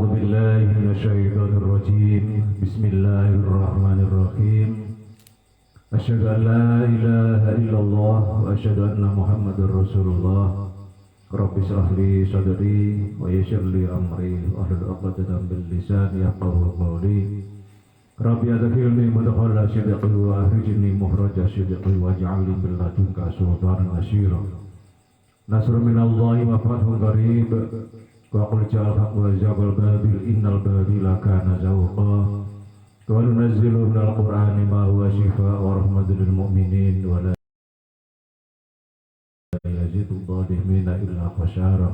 أعوذ بالله من الشيطان الرجيم بسم الله الرحمن الرحيم أشهد أن لا إله إلا الله وأشهد أن محمد رسول الله رب اشرح لي صدري ويسر لي أمري واحلل عقدة من لساني يفقهوا قولي رب أدخلني مدخل صدق وأخرجني مخرج صدق واجعل لي من لدنك سلطانا نصيرا نصر من الله وفتح قريب وقل جاء الحق وزاق الباطل إن الباطل كان زوقا وننزل من القرآن ما هو شفاء ورحمة للمؤمنين ولا يزيد الظالمين إلا خسارا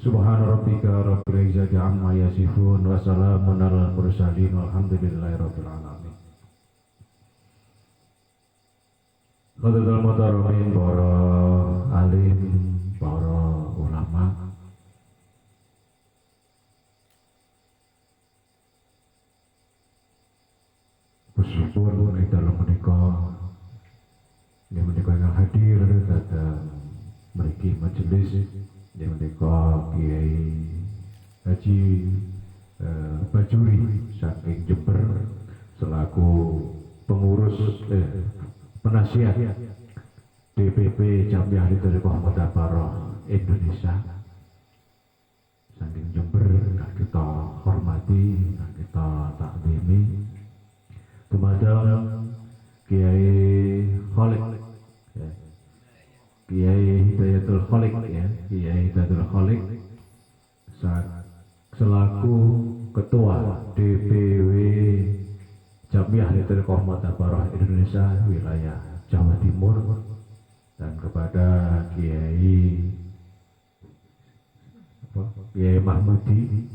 سبحان ربك رب العزة عما يصفون وسلام على المرسلين والحمد لله رب العالمين. Hadirin muhtaromin, para alim, para ulama, bersyukur di dalam menikah yang hadir pada mriki majelis di menikah Kiai Haji Bajuri saking Jember selaku pengurus penasihat DPP Jamiah Thariqah Mutabaroh Indonesia saking Jember. Kita hormati, kita takdimi kepada Kiai Khalid, Kiai Hidayatul Khalid, Kiai Hidayatul Khalid selaku Ketua DPW Jamiah Thariqah Mutabaroh Indonesia wilayah Jawa Timur, dan kepada Kiai Mahmudi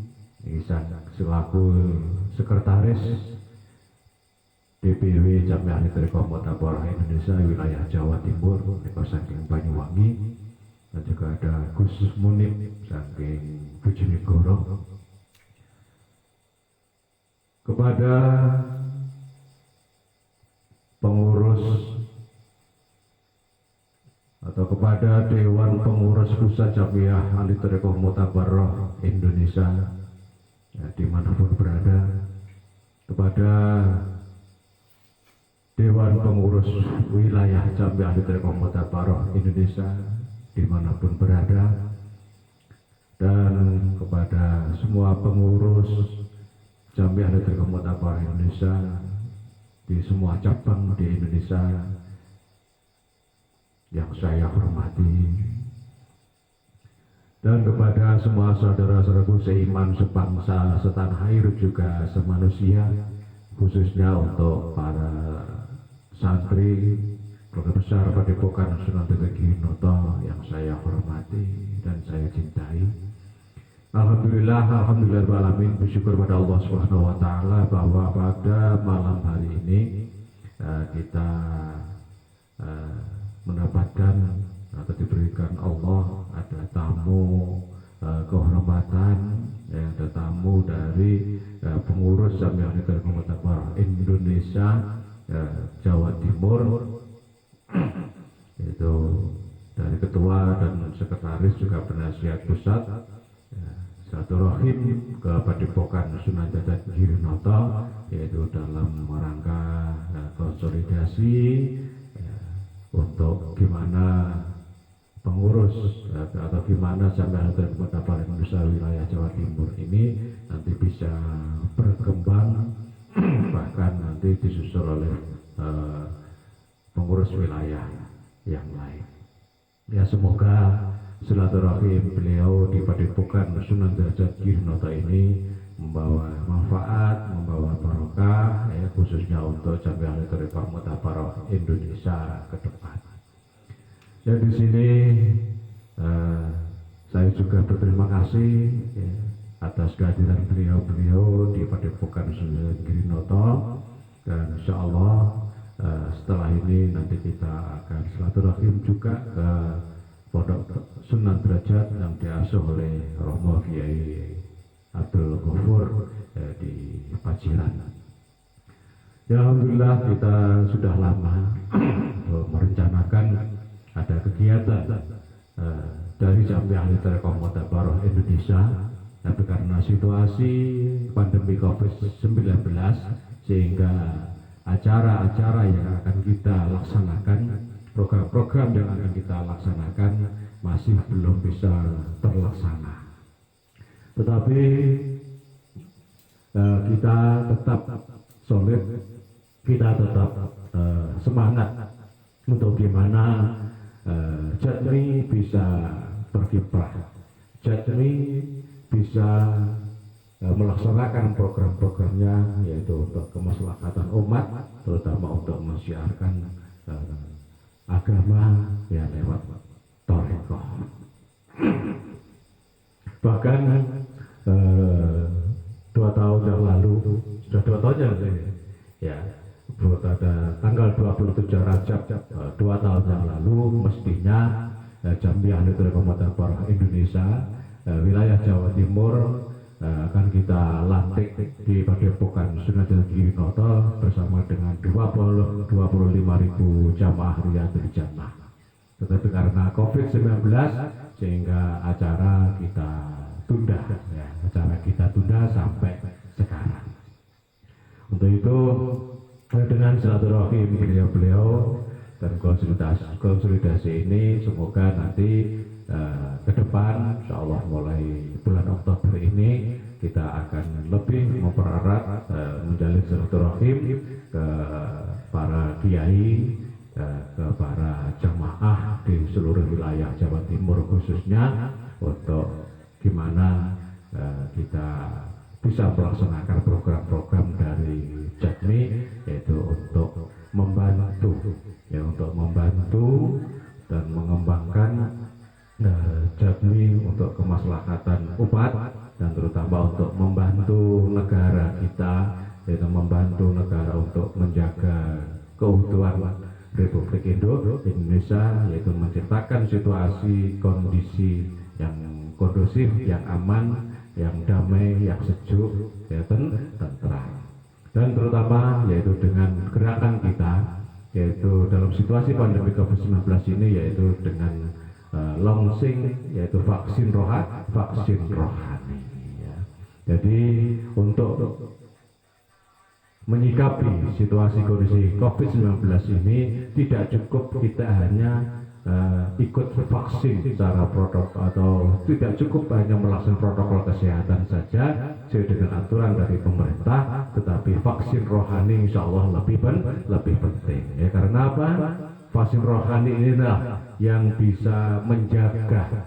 selaku Sekretaris DPW Jamiah Thariqah Mutabaroh Indonesia wilayah Jawa Timur saking Banyuwangi, dan juga ada Gus Munib saking Bojonegoro. Kepada pengurus atau kepada Dewan Pengurus Pusat Jamiah Thariqah Mutabaroh Indonesia dimanapun berada, kepada Dewan Pengurus Wilayah Jamiah Thariqah Mutabaroh Indonesia dimanapun berada, dan kepada semua pengurus Jamiah Thariqah Mutabaroh Indonesia di semua cabang di Indonesia yang saya hormati, dan kepada semua saudara-saudaraku seiman, sebangsa, setanah air, juga semanusia, khususnya untuk para santri keluarga besar Padepokan Sunan Tirta yang saya hormati dan saya cintai. Alhamdulillah, bersyukur pada Allah Subhanahu wa Ta'ala bahwa pada malam hari ini kita mendapatkan atau diberikan Allah ada tamu kehormatan, ada tamu dari pengurus Jamiah Thariqah Mutabaroh Indonesia Jawa Timur, itu dari ketua dan sekretaris juga penasihat pusat Silaturahim ke Padepokan Sunan Tirta, yaitu dalam rangka konsolidasi untuk gimana pengurus atau gimana Jamiah Thariqah Mutabaroh Indonesia wilayah Jawa Timur ini nanti bisa berkembang, bahkan nanti disusul oleh pengurus wilayah yang lain. Ya, semoga silaturahim beliau di Padepokan Sunan Tirta ini membawa manfaat, membawa barokah, khususnya untuk Jamiah Thariqah Mutabaroh Indonesia ke depan. Ya, di sini saya juga berterima kasih atas kehadiran beliau di Padepokan Sunan Tirta, dan insya Allah setelah ini nanti kita akan silaturahim juga ke Pondok Sunan Derajat yang diasuh oleh Romo Kiai Abdul Ghafur di Paciran. Ya, alhamdulillah kita sudah lama merencanakan ada kegiatan dari Jamiah Thariqah Mutabaroh Indonesia Tapi karena situasi pandemi COVID-19 sehingga acara-acara yang akan kita laksanakan, program-program yang akan kita laksanakan masih belum bisa terlaksana. Tetapi kita tetap solid, kita tetap semangat untuk gimana Jatmi bisa berkiprah, Jatmi bisa melaksanakan program-programnya, yaitu untuk kemaslahatan umat, terutama untuk mensiarkan agama ya lewat Thariqah. Bahkan 2 tahun yang lalu, sudah 2 tahun ya, pada tanggal 27 Rajab 2 tahun yang lalu mestinya Jamiah Nahdlatul Ulama Indonesia wilayah Jawa Timur akan kita lantik di Padepokan Sunan Ginanjar bersama dengan 25.000 jamaah Riyadhul Jannah. Tetapi karena COVID-19 sehingga acara kita tunda, ya, acara kita tunda sampai sekarang. Untuk itu dengan silaturahim beliau dan konsolidasi ini semoga nanti ke depan insyaallah mulai bulan Oktober ini kita akan lebih mempererat menjalin silaturahim ke para kiai, ke para jamaah di seluruh wilayah Jawa Timur khususnya untuk gimana kita bisa melaksanakan program-program dari Jatmi, yaitu untuk membantu dan mengembangkan Jatmi untuk kemaslahatan umat dan terutama untuk membantu negara kita, yaitu membantu negara untuk menjaga keutuhan Republik Indonesia, yaitu menciptakan situasi kondisi yang kondusif, yang aman, yang damai, yang sejuk, ya, tentram. Dan terutama yaitu dengan gerakan kita, yaitu dalam situasi pandemi COVID-19 ini, yaitu dengan launching, yaitu vaksin rohani. Ya. Jadi untuk menyikapi situasi kondisi COVID-19 ini tidak cukup kita hanya ikut vaksin secara protokol, atau tidak cukup hanya melaksanakan protokol kesehatan saja sesuai dengan aturan dari pemerintah, tetapi vaksin rohani insya Allah lebih penting. Ya, karena apa? Vaksin rohani inilah yang bisa menjaga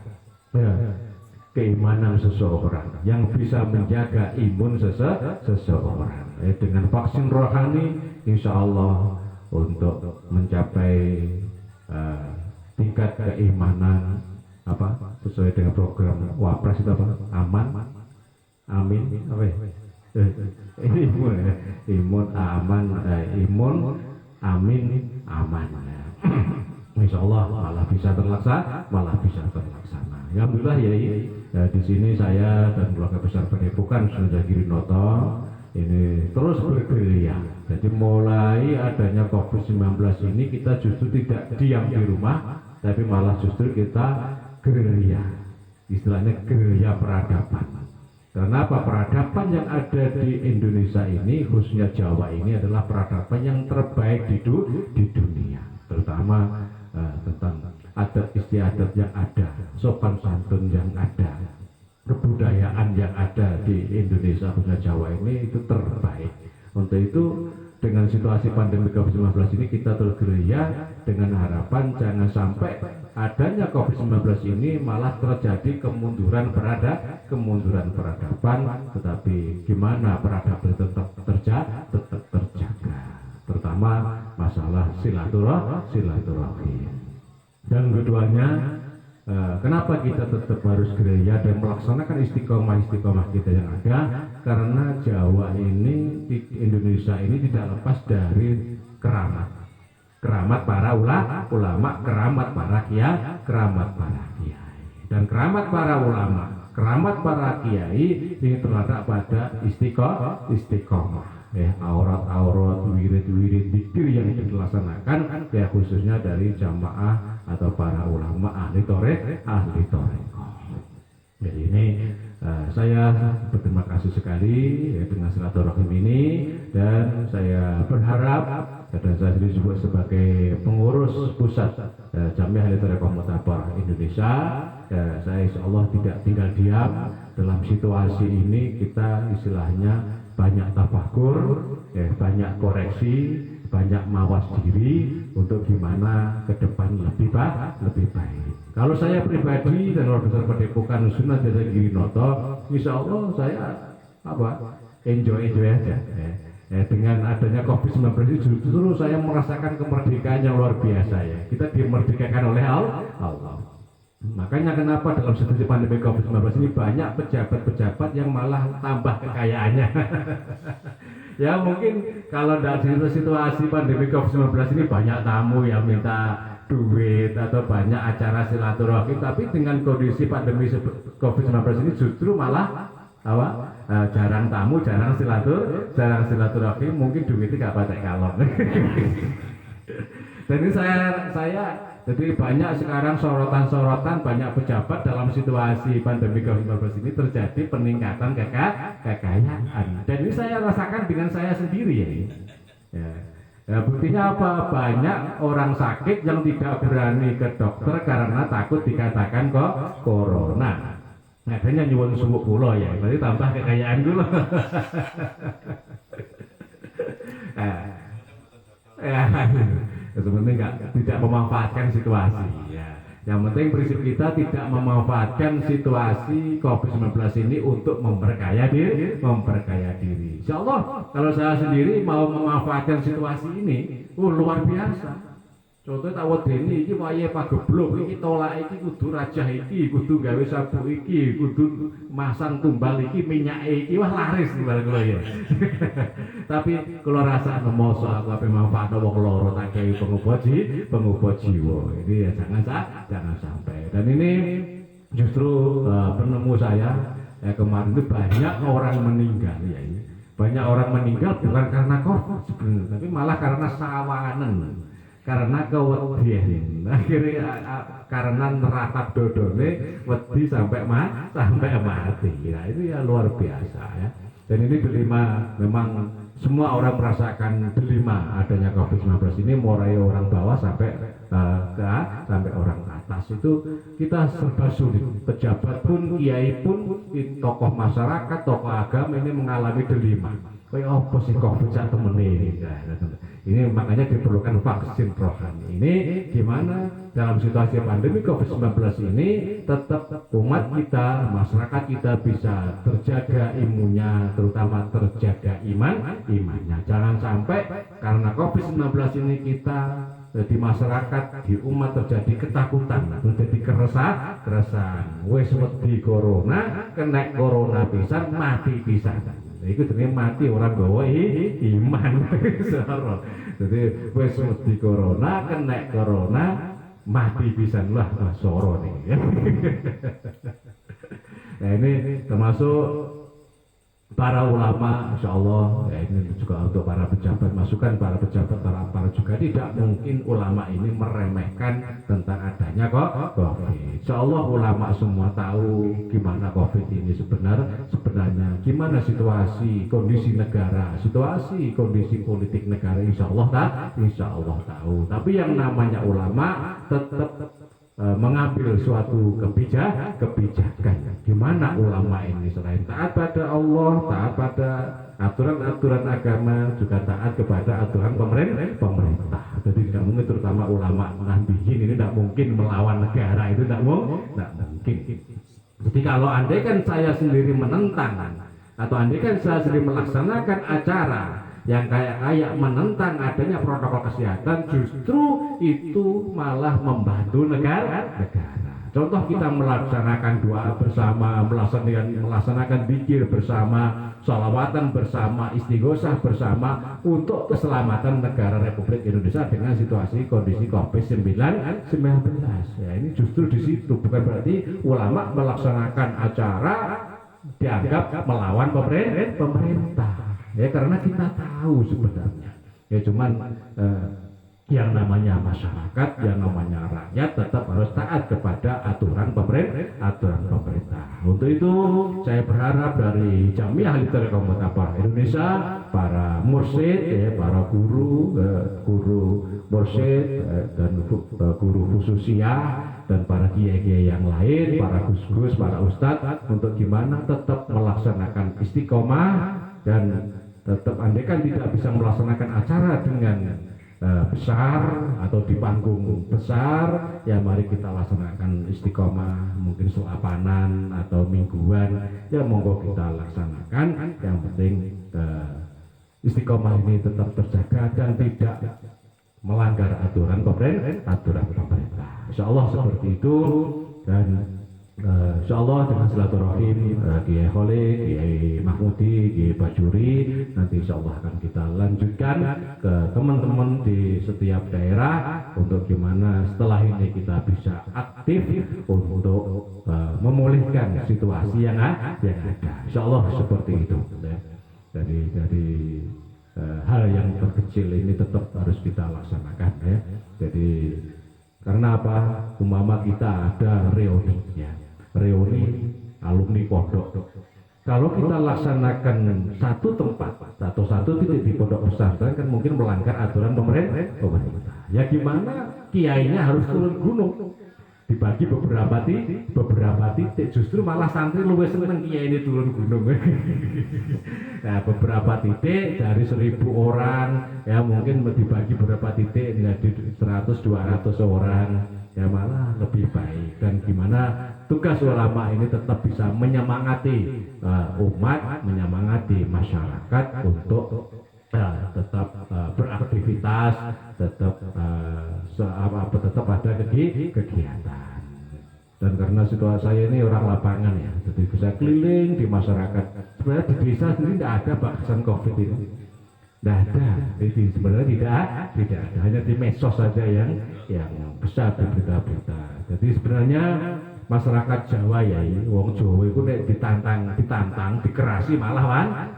keimanan seseorang, yang bisa menjaga imun seseorang. Dengan vaksin rohani insya Allah untuk mencapai tingkat keimanan sesuai dengan program Wapres itu aman, amin, imun amin, aman. Insya Allah malah bisa terlaksana. Alhamdulillah ya, di sini saya dan keluarga besar Padepokan Sunan Ginanjar ini terus bergerilya. Jadi mulai adanya COVID-19 ini kita justru tidak diam di rumah, tapi malah justru kita gerilya, istilahnya gerilya peradaban. Karena apa? Peradaban yang ada di Indonesia ini, khususnya Jawa ini, adalah peradaban yang terbaik di dunia, terutama tentang adat istiadat yang ada, sopan santun yang ada, kebudayaan yang ada di Indonesia, khususnya Jawa ini, itu terbaik. Untuk itu dengan situasi pandemi COVID-19 ini kita terus gerilya dengan harapan jangan sampai adanya COVID-19 ini malah terjadi kemunduran peradaban, tetapi gimana peradaban tetap terjaga, terutama masalah silaturahim. Dan keduanya, kenapa kita tetap harus gerilya dan melaksanakan istiqomah kita yang ada? Karena Jawa ini, di Indonesia ini tidak lepas dari keramat para ulama, keramat para kiai. Dan keramat para ulama, keramat para kiai ini terletak pada istiqomah. Aurat, wirid, zikir yang dilaksanakan, ya khususnya dari jamaah atau para ulama ahli thariqah. Jadi ini saya berterima kasih sekali ya, dengan silaturahim ini, dan saya berharap dan saya sendiri juga sebagai pengurus pusat Jamiah Ahli Mutabar Indonesia, saya insya Allah tidak tinggal diam dalam situasi ini. Kita istilahnya banyak tafakur, banyak koreksi, banyak mawas diri untuk gimana ke depan lebih baik. Kalau saya pribadi dan Luar Besar Padepokan Sunan Jasa Girinoto, insya Allah saya enjoy aja. Dengan adanya COVID-19 ini justru saya merasakan kemerdekaan yang luar biasa ya. Kita dimerdekakan oleh Allah. Makanya kenapa dalam situasi pandemi COVID-19 ini banyak pejabat-pejabat yang malah tambah kekayaannya. Ya mungkin kalau dalam situasi pandemi COVID-19 ini banyak tamu yang minta duit atau banyak acara silaturahmi, tapi dengan kondisi pandemi COVID-19 ini justru malah jarang tamu, jarang silaturahmi, mungkin duitnya gak patek kalong. Dan ini saya jadi banyak sekarang sorotan banyak pejabat dalam situasi pandemi COVID-19 ini terjadi peningkatan kekayaan. Dan ini saya rasakan dengan saya sendiri ya. Ya, buktinya apa? Banyak orang sakit yang tidak berani ke dokter karena takut dikatakan kok corona. Adanya nyuwun suwuk kula ya, berarti tambah kekayaan dulu. Sebenarnya tidak memanfaatkan situasi ya. Yang penting prinsip kita tidak memanfaatkan situasi COVID-19 ini untuk memperkaya diri. Insya Allah kalau saya sendiri mau memanfaatkan situasi ini, luar biasa. Contohnya tak wedeni iki wayahe pageblok iki tolak iki kudu rajah iki kudu gawe sabuk iki kudu masang tumbal iki minyak iki wah laris barang kula ya. Tapi kula rasa nemoso aku ape manfaatno wong loro tak gawe pengubah jiwa. Ini ya jangan sampai. Dan ini justru penemu saya kemarin itu banyak orang meninggal ya. Banyak orang meninggal bukan karena COVID sebenarnya, tapi malah karena sawanen. Karena kewedian, akhirnya karena neratap dodone wedi sampai mati. Nah itu ya luar biasa ya. Dan ini delima, memang semua orang merasakan delima adanya COVID-19 ini, mulai orang bawah sampai sampai orang atas itu kita serba sulit. Pejabat pun, kiai pun, tokoh masyarakat, tokoh agama ini mengalami delima. Kayak apa sih COVID saat temen ini? Ini makanya diperlukan vaksin rohani. Ini gimana dalam situasi pandemi COVID-19 ini tetap umat kita, masyarakat kita bisa terjaga imunnya, terutama terjaga imannya. Jangan sampai karena COVID-19 ini kita di masyarakat, di umat terjadi ketakutan, terjadi keresahan. Wes wedi corona, kena corona pisan, mati pisan. Itu jenenge mati orang gawa iman. Jadi wis wedi corona, kena corona, mati pisan lah soro nih. Nah ini termasuk para ulama, insya Allah ya, ini juga untuk para pejabat, masukan para pejabat, para juga tidak mungkin ulama ini meremehkan tentang adanya COVID. Insya Allah ulama semua tahu gimana COVID ini sebenarnya, gimana situasi kondisi negara, situasi kondisi politik negara, insya Allah tahu. Tapi yang namanya ulama tetap mengambil suatu kebijakan. Gimana ulama ini selain taat pada Allah, taat pada aturan-aturan agama, juga taat kepada aturan pemerintah. Jadi tidak mungkin, terutama ulama Nahdliyin ini tidak mungkin melawan negara, itu tidak mungkin. Jadi kalau andai kan saya sendiri menentang, atau andai kan saya sendiri melaksanakan acara yang kayak menentang adanya protokol kesehatan, justru itu malah membantu negara. Contoh kita melaksanakan doa bersama, melaksanakan zikir bersama, sholawatan bersama, istighosah bersama untuk keselamatan negara Republik Indonesia dengan situasi kondisi COVID-19. Ya, ini justru di situ, bukan berarti ulama melaksanakan acara dianggap melawan pemerintah. Ya karena kita tahu sebenarnya. Ya cuman yang namanya masyarakat, yang namanya rakyat tetap harus taat kepada aturan pemerintah. Untuk itu saya berharap dari Jamiah Literasi Komputer Indonesia, para mursyid, para guru mursyid dan guru khususiyah dan para kiai-kiai yang lain, para gus-gus, para ustadz, untuk gimana tetap melaksanakan istiqomah dan tetap andaikan tidak bisa melaksanakan acara dengan besar atau di panggung besar, ya mari kita laksanakan istiqomah, mungkin suapanan atau mingguan, ya monggo kita laksanakan. Yang penting istiqomah ini tetap terjaga dan tidak melanggar aturan pemerintah. Insya Allah seperti itu. Dan insya Allah dengan silaturahim Kiai Khalid, Kiai Mahmudi, Kiai Bajuri, nanti insya Allah akan kita lanjutkan ke teman-teman di setiap daerah untuk gimana setelah ini kita bisa aktif untuk memulihkan situasi yang ada. Insya Allah seperti itu. Dari hal yang terkecil ini tetap harus kita laksanakan, ya. Jadi karena apa? Umpama kita ada reuninya. Reuni alumni pondok. Kalau kita laksanakan satu tempat atau satu titik di pondok pesantren kan mungkin melanggar aturan pemerintah. Ya gimana? Kiainya harus turun gunung. Dibagi beberapa titik, justru malah santri luwih seneng kiai ini turun gunung. Nah, beberapa titik dari 1.000 orang, ya mungkin dibagi beberapa titik menjadi 100-200 orang, ya malah lebih baik. Dan gimana tugas ulama ini tetap bisa menyemangati umat, menyemangati masyarakat untuk tetap beraktivitas, tetap ada kegiatan. Dan karena situasi saya ini orang lapangan, ya, jadi bisa keliling di masyarakat. Sebenarnya di desa sendiri tidak ada bakasan COVID ini, tidak ada. Jadi sebenarnya tidak ada, hanya di medsos saja yang besar di berita-berita. Jadi sebenarnya masyarakat Jawa, ya, wong Jawa itu ditantang, dikerasi malah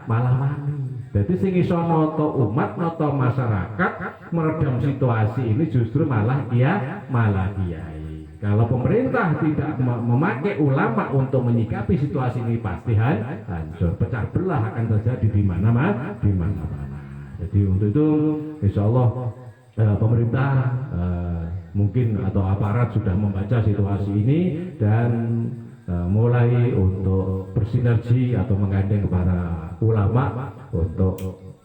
wani. Jadi sing iso noto umat, noto masyarakat, meredam situasi ini justru malah kiai. Kalau pemerintah tidak memakai ulama untuk menyikapi situasi ini pasti hancur, pecah belah akan terjadi di mana-mana. Jadi untuk itu insya Allah pemerintah mungkin atau aparat sudah membaca situasi ini dan mulai untuk bersinergi atau menggandeng para ulama untuk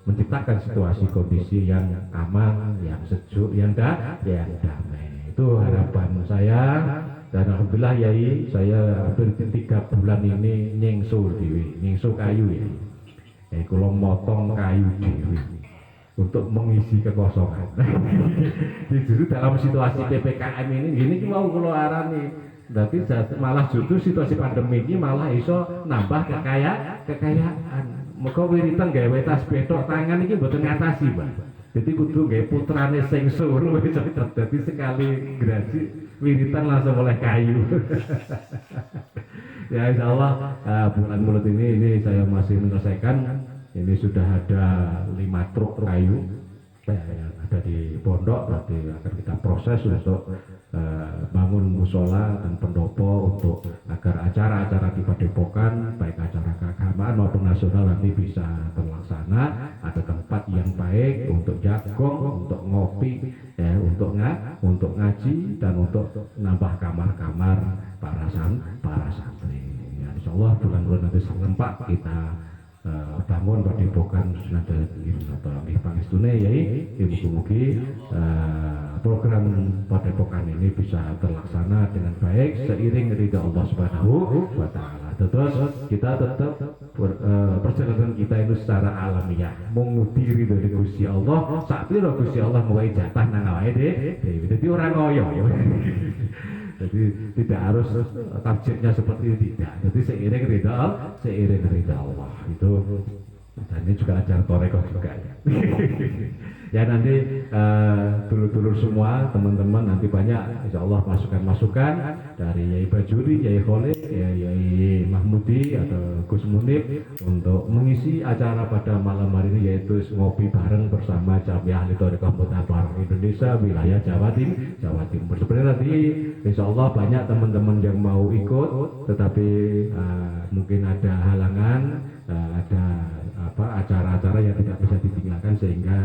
menciptakan situasi kondisi yang aman, yang sejuk, yang damai. Itu harapan saya. Dan alhamdulillah, Yai, saya hampir 3 bulan ini nyengso kayu, ya. Kalau motong kayu dewi untuk mengisi kekosongan. Justru dalam situasi PPKM ini mau kalau arani, berarti malah justru situasi pandemi ini malah iso nambah kekayaan. Muga wiritan gawe tas betok tangan ini mboten ngatasi, Pak. Jadi kudu gawe putrane sing suruh dadi sekali gerasi wiritan langsung oleh kayu. Ya insyaallah bulan mulut ini saya masih menyelesaikan. Ini sudah ada 5 truk kayu yang ada di pondok, berarti akan kita proses untuk bangun musola dan pendopo untuk agar acara-acara di Padepokan, baik acara keagamaan maupun nasional nanti bisa terlaksana. Ada tempat yang baik untuk jagong, untuk ngopi, ya, untuk ngaji dan untuk nambah kamar-kamar para santri. Ya, insya Allah bulan-bulan nanti serempak kita bangun Padepokan senada pangestune, ya, mugi-mugi program Padepokan ini bisa terlaksana dengan baik seiring ridha Allah Subhanahu wa taala. Terus kita tetap perjalanan kita itu secara alamiah mengutiri dari Gusti Allah. Saat itu Gusti Allah mulai jatah nang awake dhewe. Dadi ora ngoyo. Jadi tidak harus targetnya seperti itu, tidak. Jadi seiring ridha Allah itu Dan ini juga acara Torekoh juga ya. Ya nanti dulur-dulur semua, teman-teman nanti banyak insya Allah masukan-masukan dari Yai Bajuri, Yai Khalid, Yai Mahmudi atau Gus Munib untuk mengisi acara pada malam hari ini, yaitu ngopi bareng bersama Jamiah Ahli Thariqah Mutabar Indonesia wilayah Jawa Timur. Sebenarnya nanti insya Allah banyak teman-teman yang mau ikut, tetapi mungkin ada halangan, ada acara-acara yang tidak bisa ditinggalkan sehingga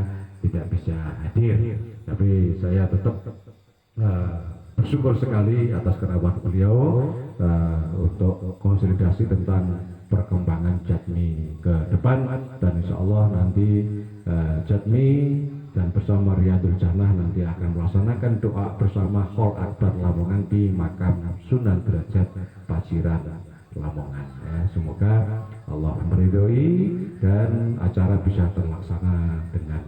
tidak bisa hadir. Tapi saya tetap bersyukur sekali atas kerabat beliau untuk konsolidasi tentang perkembangan Jatmi ke depan, dan insya Allah nanti Jatmi dan bersama Riyadul Jannah nanti akan melaksanakan doa bersama Khol Akbar Lamongan di makam Sunan Derajat Paciran Lamongan. Semoga Allah meridhoi dan acara bisa terlaksana dengan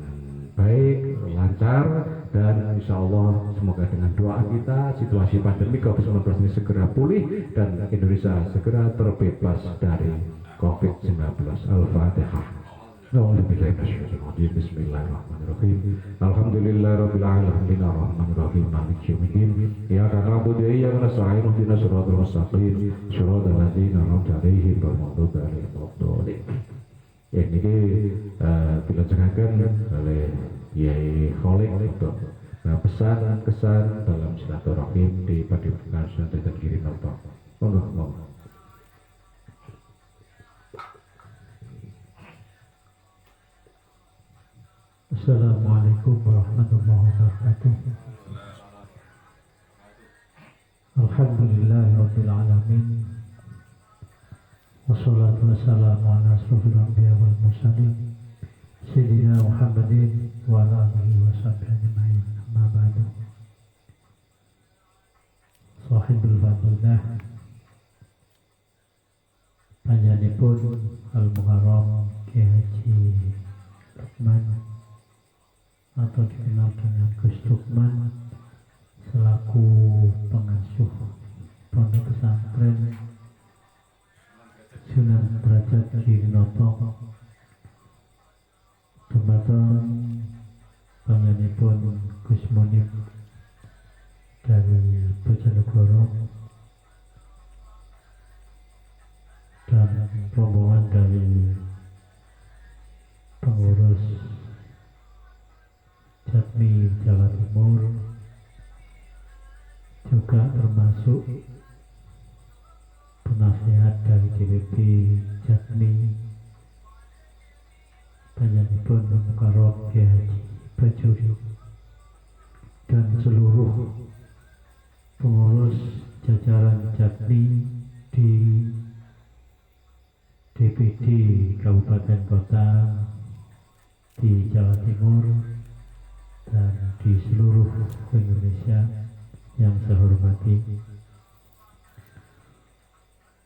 baik, lancar, dan insya Allah semoga dengan doa kita situasi pandemi COVID-19 ini segera pulih dan Indonesia segera terbebas dari COVID-19. Al-Fatihah. Bismillahirrahmanirrahim. Alhamdulillahirabbil alamin arrahmanirrahim maliki yaumiddin. Iyyaka na'budu wa iyyaka nasta'in ihdinas siratal mustaqim siratal ladzina an'amta 'alaihim ghairil maghdubi 'alaihim waladdallin. Ini dilaksanakan oleh Yai Khalid untuk pesan kesan dalam silaturahim di Padepokan Sunan Derajat Girinoto. Monggo. Assalamualaikum warahmatullahi wabarakatuh. Alhamdulillahirabbil alamin. Wassalatu wassalamu ala asrofil anbiya wal mursalin Sayyidina Muhammadin wa ala alihi wa sahbihi ajma'in. Amma ba'du. Sahibul fadilah panjenenganipun Al-Muharram Kiai Haji Lukman atau dikenal dengan Gus Lukman selaku pengasuh pondok pesantren Sunan Derajat Girinoto, dumateng panjenenganipun Gus Munib dari Bojonegoro dan rombongan dari pengurus Jatmi Jawa Timur, juga termasuk penasihat dari DPP Jatmi, panjenenganipun Mukarram Kiai Haji Bajuri, dan seluruh pengurus jajaran Jatmi di DPD Kabupaten Kota di Jawa Timur dan di seluruh Indonesia yang saya hormati.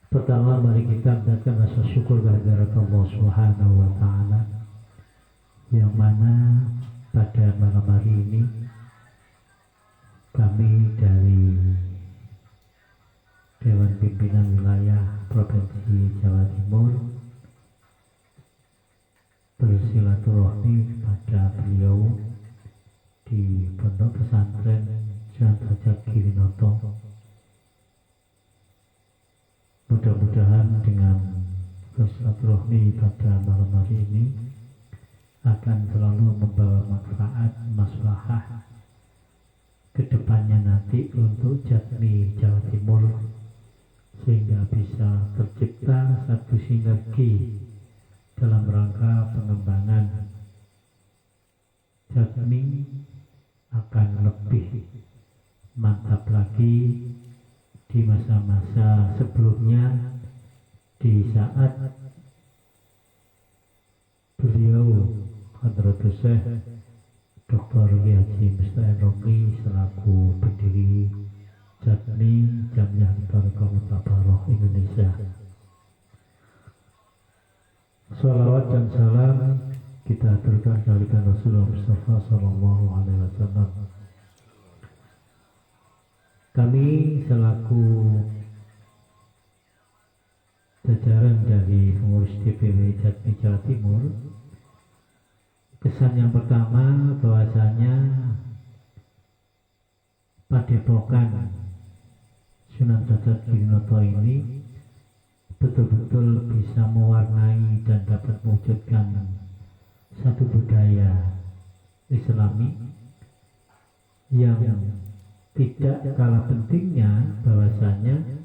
Pertama, mari kita mengucapkan rasa syukur kehadirat Allah Subhanahu wa Ta'ala, yang mana pada malam hari ini kami dari Dewan Pimpinan Wilayah Provinsi Jawa Timur bersilaturahmi kepada beliau di Pondok Pesantren Sunan Derajat Girinoto. Mudah-mudahan dengan bersilaturahmi pada malam hari ini akan selalu membawa manfaat, maslahah kedepannya nanti untuk Jatmi Jawa Timur, sehingga bisa tercipta satu sinergi dalam rangka pengembangan Jatmi akan lebih mantap lagi di masa-masa sebelumnya, di saat beliau Hadratus Syekh Dr. Haji Musta'in Romli selaku pendiri Jatmi Jamiah Thariqah Mutabaroh Indonesia. Salawat dan salam kita aturkan kehadirat Rasulullah Mustafa Sallallahu Alaihi Wasallam. Kami selaku jajaran dari pengurus DPW Jatmi Jawa Timur. Kesan yang pertama bahwasanya Padepokan Sunan Derajat Gininoto ini betul-betul bisa mewarnai dan dapat mewujudkan satu budaya Islami yang tidak kalah pentingnya. Bahwasanya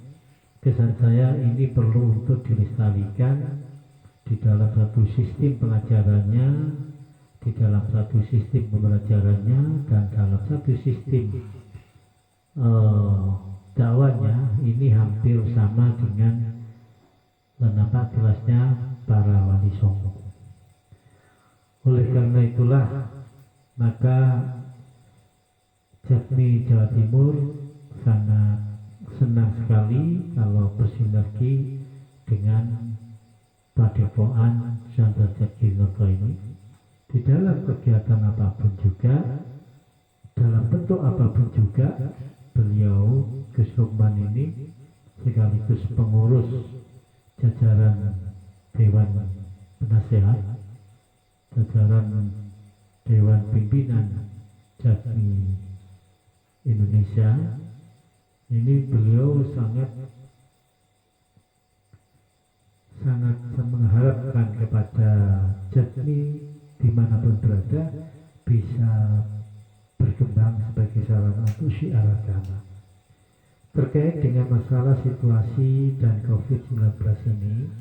kesan saya ini perlu untuk dilestarikan di dalam satu sistem pengajarannya, di dalam satu sistem pembelajarannya, dan dalam satu sistem dakwahnya. Ini hampir sama dengan nama kelasnya para wali songo. Oleh karena itulah maka Jatmi Jawa Timur sangat senang sekali kalau bersinergi dengan Padepokan Sunan Derajat Gininoto ini di dalam kegiatan apapun juga, dalam bentuk apapun juga. Beliau Gus Lukman ini sekaligus pengurus jajaran Dewan Penasehat, jajaran Dewan Pimpinan Jatmi Indonesia. Ini beliau sangat mengharapkan kepada Jatmi dimanapun berada bisa berkembang sebagai sarana untuk syiar agama. Terkait dengan masalah situasi dan COVID-19 ini,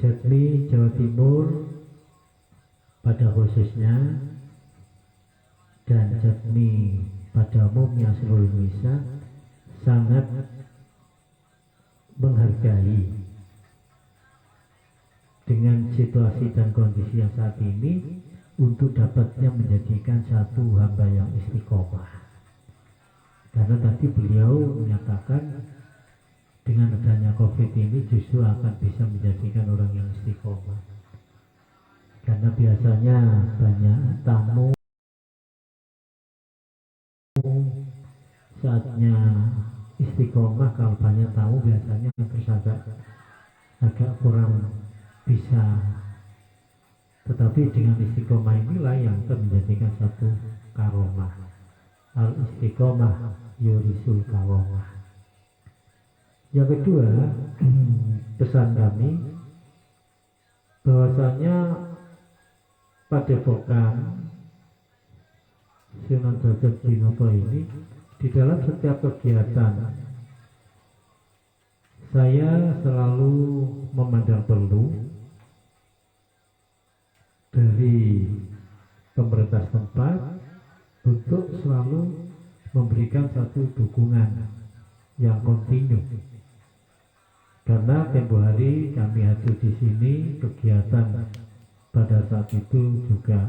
Jatmi Jawa Timur pada khususnya dan Jatmi pada umumnya seluruh Indonesia sangat menghargai dengan situasi dan kondisi yang saat ini untuk dapatnya menjadikan satu hamba yang istiqomah. Karena tadi beliau menyatakan dengan adanya COVID ini justru akan bisa menjadikan orang yang istiqomah. Karena biasanya banyak tamu saatnya istiqomah, kalau banyak tamu biasanya terus agak kurang bisa. Tetapi dengan istiqomah inilah yang akan menjadikan satu karomah. Al istiqomah yurisul karomah. Yang kedua, pesan kami bahwasanya Padepokan Sunan Derajat Gininoto ini di dalam setiap kegiatan saya selalu memandang perlu dari pemerintah setempat untuk selalu memberikan satu dukungan yang kontinu. Karena tempo hari kami hadir di sini, kegiatan pada saat itu juga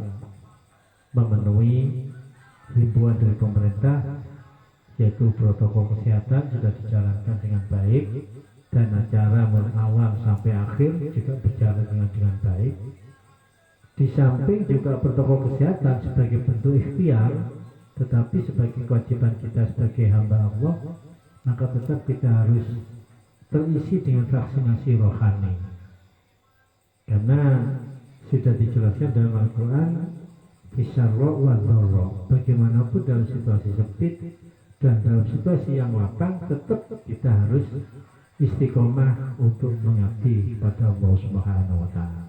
memenuhi himbauan dari pemerintah, yaitu protokol kesehatan sudah dijalankan dengan baik dan acara mulai awal sampai akhir juga berjalan dengan baik. Di samping juga protokol kesehatan sebagai bentuk ikhtiar, tetapi sebagai kewajiban kita sebagai hamba Allah, maka tetap kita harus terisi dengan vaksinasi rohani. Karena sudah dijelaskan dalam Al-Quran, Fisarro wa dharro, bagaimanapun dalam situasi sempit dan dalam situasi yang lapang, tetap kita harus istiqomah untuk mengabdi pada Allah Subhanahu wa Ta'ala.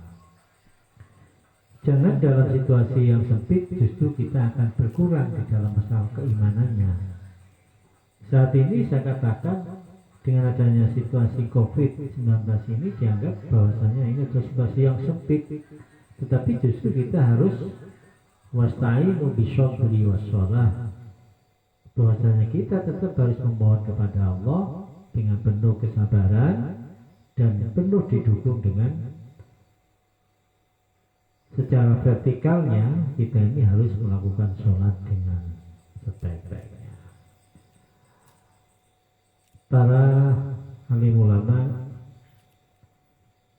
Jangan dalam situasi yang sempit justru kita akan berkurang di dalam masalah keimanannya. Saat ini saya katakan dengan adanya situasi COVID-19 ini dianggap bahwasanya ini adalah situasi yang sempit, tetapi justru kita harus wasta'inu bisyabri wassalah, bahwasanya kita tetap harus memohon kepada Allah dengan penuh kesabaran dan penuh didukung dengan secara vertikalnya kita ini harus melakukan sholat dengan sebaik-baiknya. Para alim ulama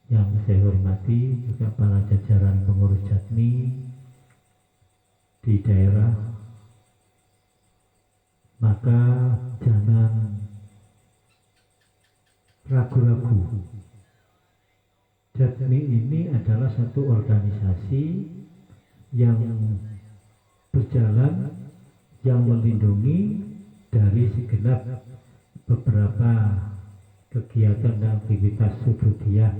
yang saya hormati, juga para jajaran pengurus Jatmi di daerah, maka jangan ragu-ragu Jatmi ini adalah satu organisasi yang berjalan, yang melindungi dari segenap beberapa kegiatan dan aktivitas subudiyah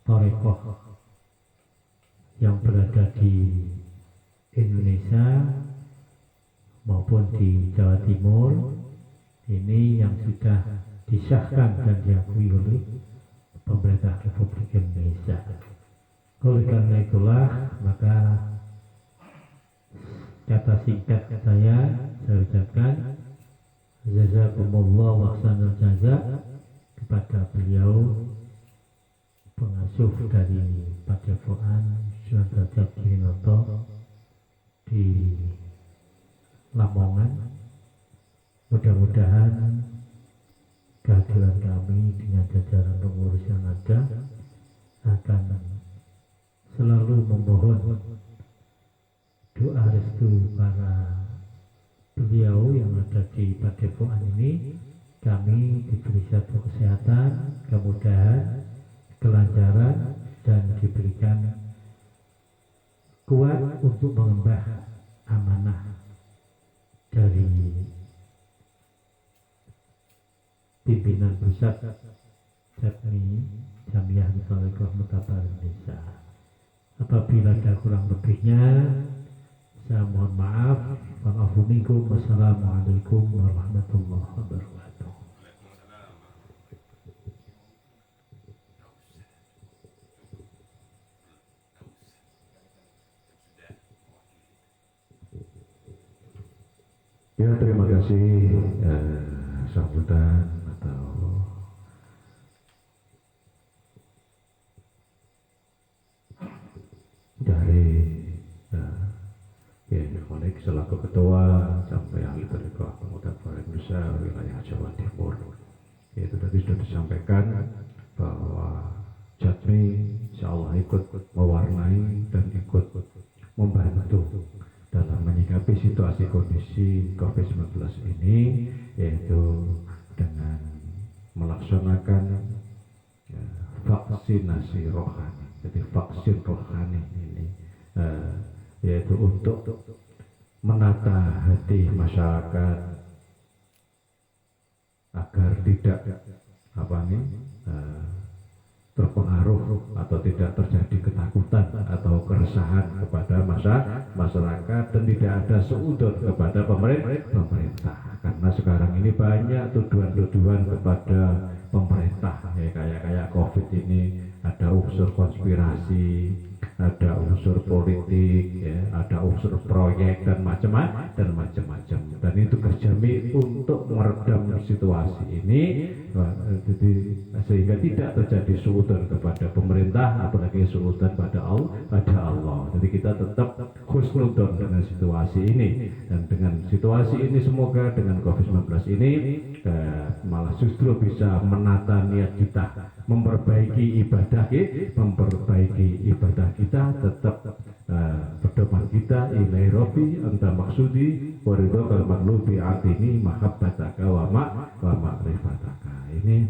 Torekoh yang berada di Indonesia maupun di Jawa Timur. Ini yang sudah disahkan dan diakui oleh pemerintah Republik Indonesia. Oleh karena itulah, maka kata singkat saya ucapkan jazakumullah wa ahsanal jaza kepada beliau pengasuh dari Padepokan Sunan Derajat Dinoto di Lamongan. Mudah-mudahan kehadiran kami dengan jajaran pengurus yang ada akan selalu memohon doa restu para beliau yang ada di Padepokan ini. Kami diberi satu kesehatan, kemudahan, kelancaran, dan diberikan kuat untuk mengemban amanah dari pimpinan pusat Jatmi Jamiah Nusantara Mutabar Indonesia. Apabila ada kurang lebihnya, saya mohon maaf. Wassalamualaikum warahmatullahi wabarakatuh. Ya, terima kasih sambutan atau dari Konik selaku ketua sampai ahli Tarekat Mutabar Indonesia wilayah Jawa Timur. Itu tadi sudah disampaikan bahwa Jatmi insyaallah ikut mewarnai dan ikut membantu dalam menyikapi situasi kondisi COVID-19 ini, yaitu dengan melaksanakan vaksinasi rohani. Jadi vaksin rohani ini yaitu untuk menata hati masyarakat agar tidak terpengaruh atau tidak terjadi ketakutan atau keresahan kepada masyarakat dan tidak ada seudon kepada pemerintah, karena sekarang ini banyak tuduhan-tuduhan kepada pemerintah kayak COVID ini ada unsur konspirasi, ada unsur politik, ada unsur proyek dan macam-macam. Dan itu tugas Jami untuk meredam situasi ini, sehingga tidak terjadi suudzon kepada pemerintah, apalagi suudzon pada Allah. Jadi kita tetap husnudzon dengan situasi ini, dan dengan situasi ini semoga dengan COVID-19 ini malah justru bisa menata niat kita, memperbaiki ibadah kita, tetap berdoa kita ilai Rabbi anta maksudi waridho kal maglubi atini mahabbataka wa ma'rifataka. Ini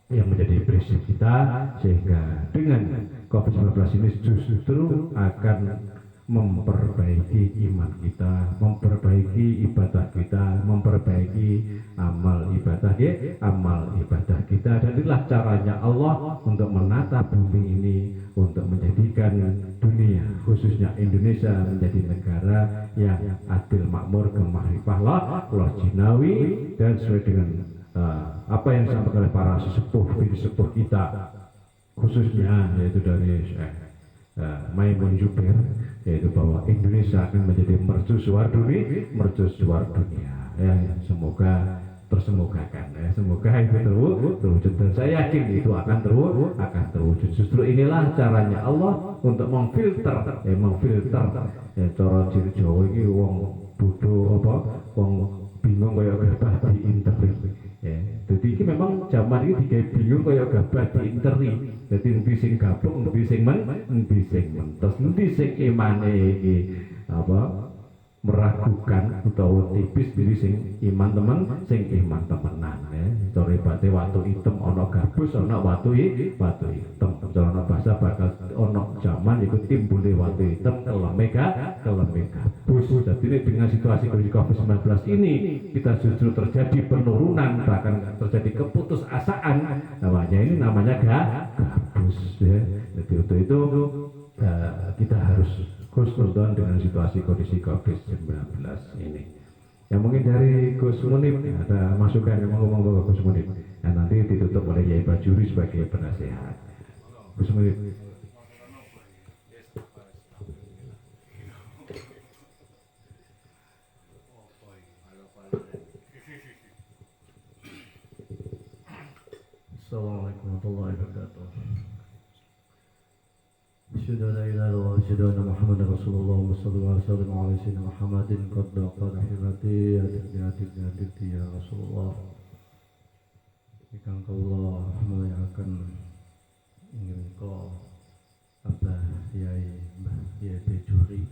yang menjadi prinsip kita, sehingga dengan COVID-19 ini justru akan memperbaiki iman kita, memperbaiki ibadah kita, memperbaiki amal ibadah kita. Dan inilah caranya Allah untuk menata bumi ini, untuk menjadikan dunia khususnya Indonesia menjadi negara yang adil, makmur, kemahrifah Allah jinawi, dan sesuai dengan apa yang disampaikan oleh para sesepuh kita, khususnya yaitu dari Maimun Jubair, yaitu bahwa Indonesia akan menjadi mercusuar dunia. Semoga tersemogakan, semoga itu terwujud, dan saya yakin itu akan terwujud. Justru inilah caranya Allah untuk memfilter cara ciri Jawa iki wong bodoh wong bingung kaya gabah diinteri. Jadi ini memang zaman ini digawe bingung kaya gabah diinteri. Jadi endi sing gabung, endi sing mentos, endi sing imane iki meragukan utawa tipis, diri sing iman temenan. Cara ibate watu hitam ana gabus, ana watu hitam. Cara bahasa iku timbule watu hitam keleme gabus. Jadi ini dengan situasi kondisi COVID-19 ini kita justru terjadi penurunan, bahkan terjadi keputusasaan. Namanya gabus ya. Jadi untuk itu kita harus khusnudon dengan situasi kondisi COVID-19 ini. Ya mungkin dari Gus Munib ada masukan yang mau ngomong ke Gus Munib. Nah, nanti ditutup oleh Yai Bajuri sebagai penasehat. Gus Munib. Assalamualaikum warahmatullahi wabarakatuh. Asyhadu an la ilaha illallah wa asyhadu anna Muhammadar Rasulullah wa sallallahu alaihi wasallam ala sayyidina Muhammadin qad rahimati hati ya Rasulullah. Ikang kula muliakan ingin kau Abah Yai Bajuri,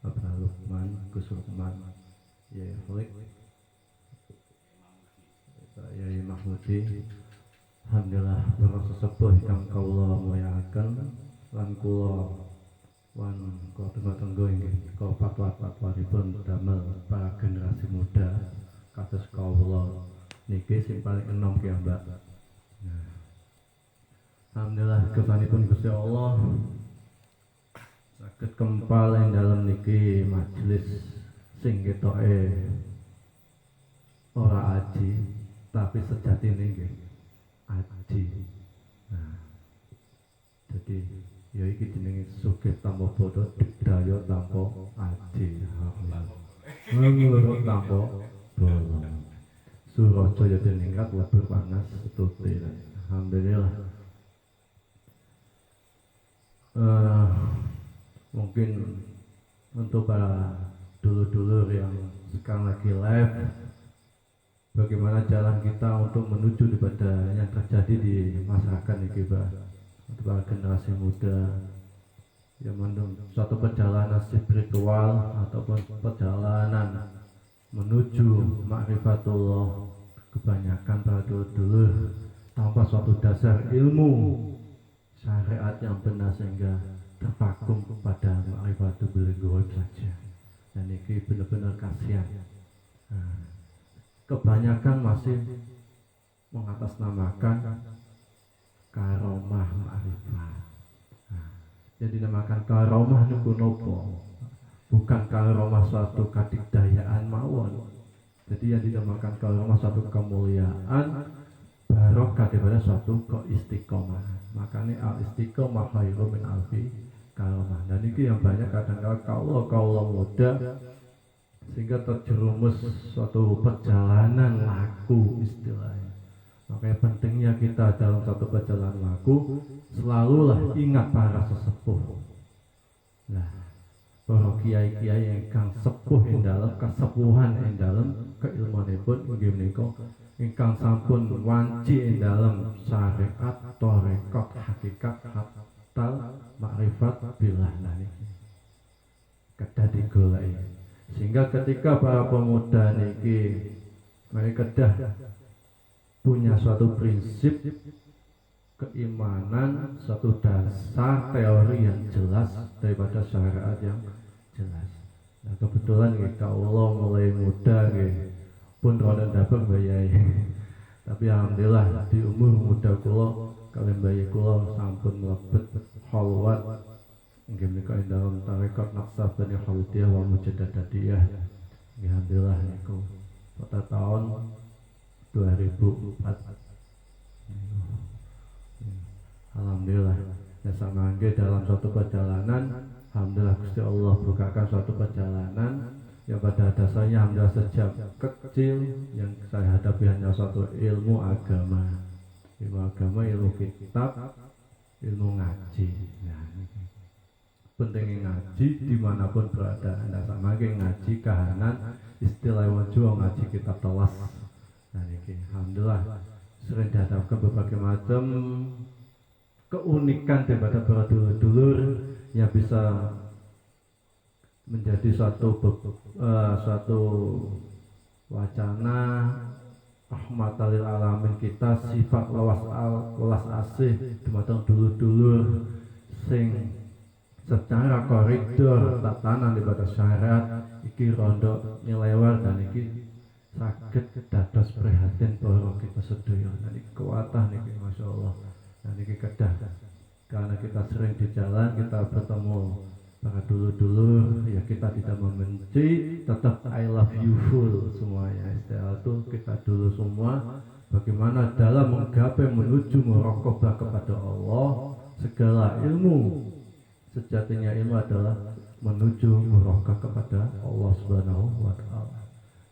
Abah Lukman, Gus Lukman, Yai Flik, Yai Mahmudi. Alhamdulillah para sesepuh ingkang kawula muliakan lan kula wan kula tenggo-tenggo inggih kula fatwa-fatwanipun damel para generasi muda kados kawula niki sing paling enom ki Mbak. Nah, alhamdulillah kesanipun Gusti Allah saged kempal ing dalem niki majelis sing ketoke ora aji tapi sejatine nggih aji. Nah, jadi ya iki jenenge sugih tanpa bodoh, daya tanpa aji. Ngurut tanpa bolong. Surajaya deningrat lebur panas tuti. Alhamdulillah. Mungkin untuk para dulur-dulur yang sekarang lagi live, bagaimana jalan kita untuk menuju daripada yang terjadi di masyarakat ini, Pak, untuk para generasi muda yang mendung suatu perjalanan spiritual ataupun perjalanan menuju ma'rifatullah. Kebanyakan para dulur-dulur tanpa suatu dasar ilmu syariat yang benar sehingga terpakum kepada ma'rifatul bil saja, dan ini benar-benar kasihan. Kebanyakan masih mengatasnamakan karomah ma'rifat. Yang dinamakan karomah niku nopo? Bukan karomah suatu kadikdayaan mawon. Jadi yang dinamakan karomah suatu kemuliaan barokah daripada suatu keistiqomahan. Makanya al istiqomah khairum min alfi karomah. Dan ini yang banyak kadang-kadang kaulah muda sehingga terjerumus suatu perjalanan laku istilahnya. Makanya pentingnya kita dalam satu perjalanan laku selalulah ingat para sesepuh. Nah, para kiai-kiai yang kang sepuh ing dalam kasepuhan ing dalam keilmuanipun inggih menika ingkang sampun wanci ing dalam syariat, tarekat, hakikat, hatta makrifat billah niki. Kedah digoleki. Sehingga ketika para pemuda niki mereka dah punya suatu prinsip keimanan, suatu dasar teori yang jelas daripada syariat yang jelas. Nah, kebetulan kita Allah mulai muda pun rada dapat bayai. Tapi alhamdulillah di umur muda kula kalian bayi kula sampun mlebet khalwat inggih menika ing dalam tarekat Naqsabani Khalidiyah wa Mujaddadiyah. Alhamdulillah niku pada tahun 2004. Alhamdulillah. Ya sama dalam suatu perjalanan, alhamdulillah Gusti Allah bukakan suatu perjalanan yang pada dasarnya alhamdulillah sejak kecil yang saya hadapi hanya suatu ilmu agama. Ilmu agama, ilmu kitab, ilmu ngaji. Nah, pentingnya ngaji dimanapun berada. Anda sama ngaji kahanan istilah wajah ngaji kitab telas. Nah ini alhamdulillah sering dihadapkan berbagai macam keunikan daripada para dulur-dulur yang bisa menjadi suatu wacana rahmatan lil alamin kita, sifat welas asih dumateng dulur-dulur sing secara koridor tatanan ibadah syariat iki rondo nyelewar dan iki saged dados prihatin para kita sedaya. Dan iki kuwatah niki masyaallah. Dan iki kedah karena kita sering di jalan kita bertemu para dulur-dulur ya kita tidak membenci, tetap I love you full semuanya. Istilah itu kita dulu semua bagaimana dalam menggapai menuju muraqabah kepada Allah, segala ilmu sejatinya ilmu adalah menuju muraqabah kepada Allah Subhanahu wa taala.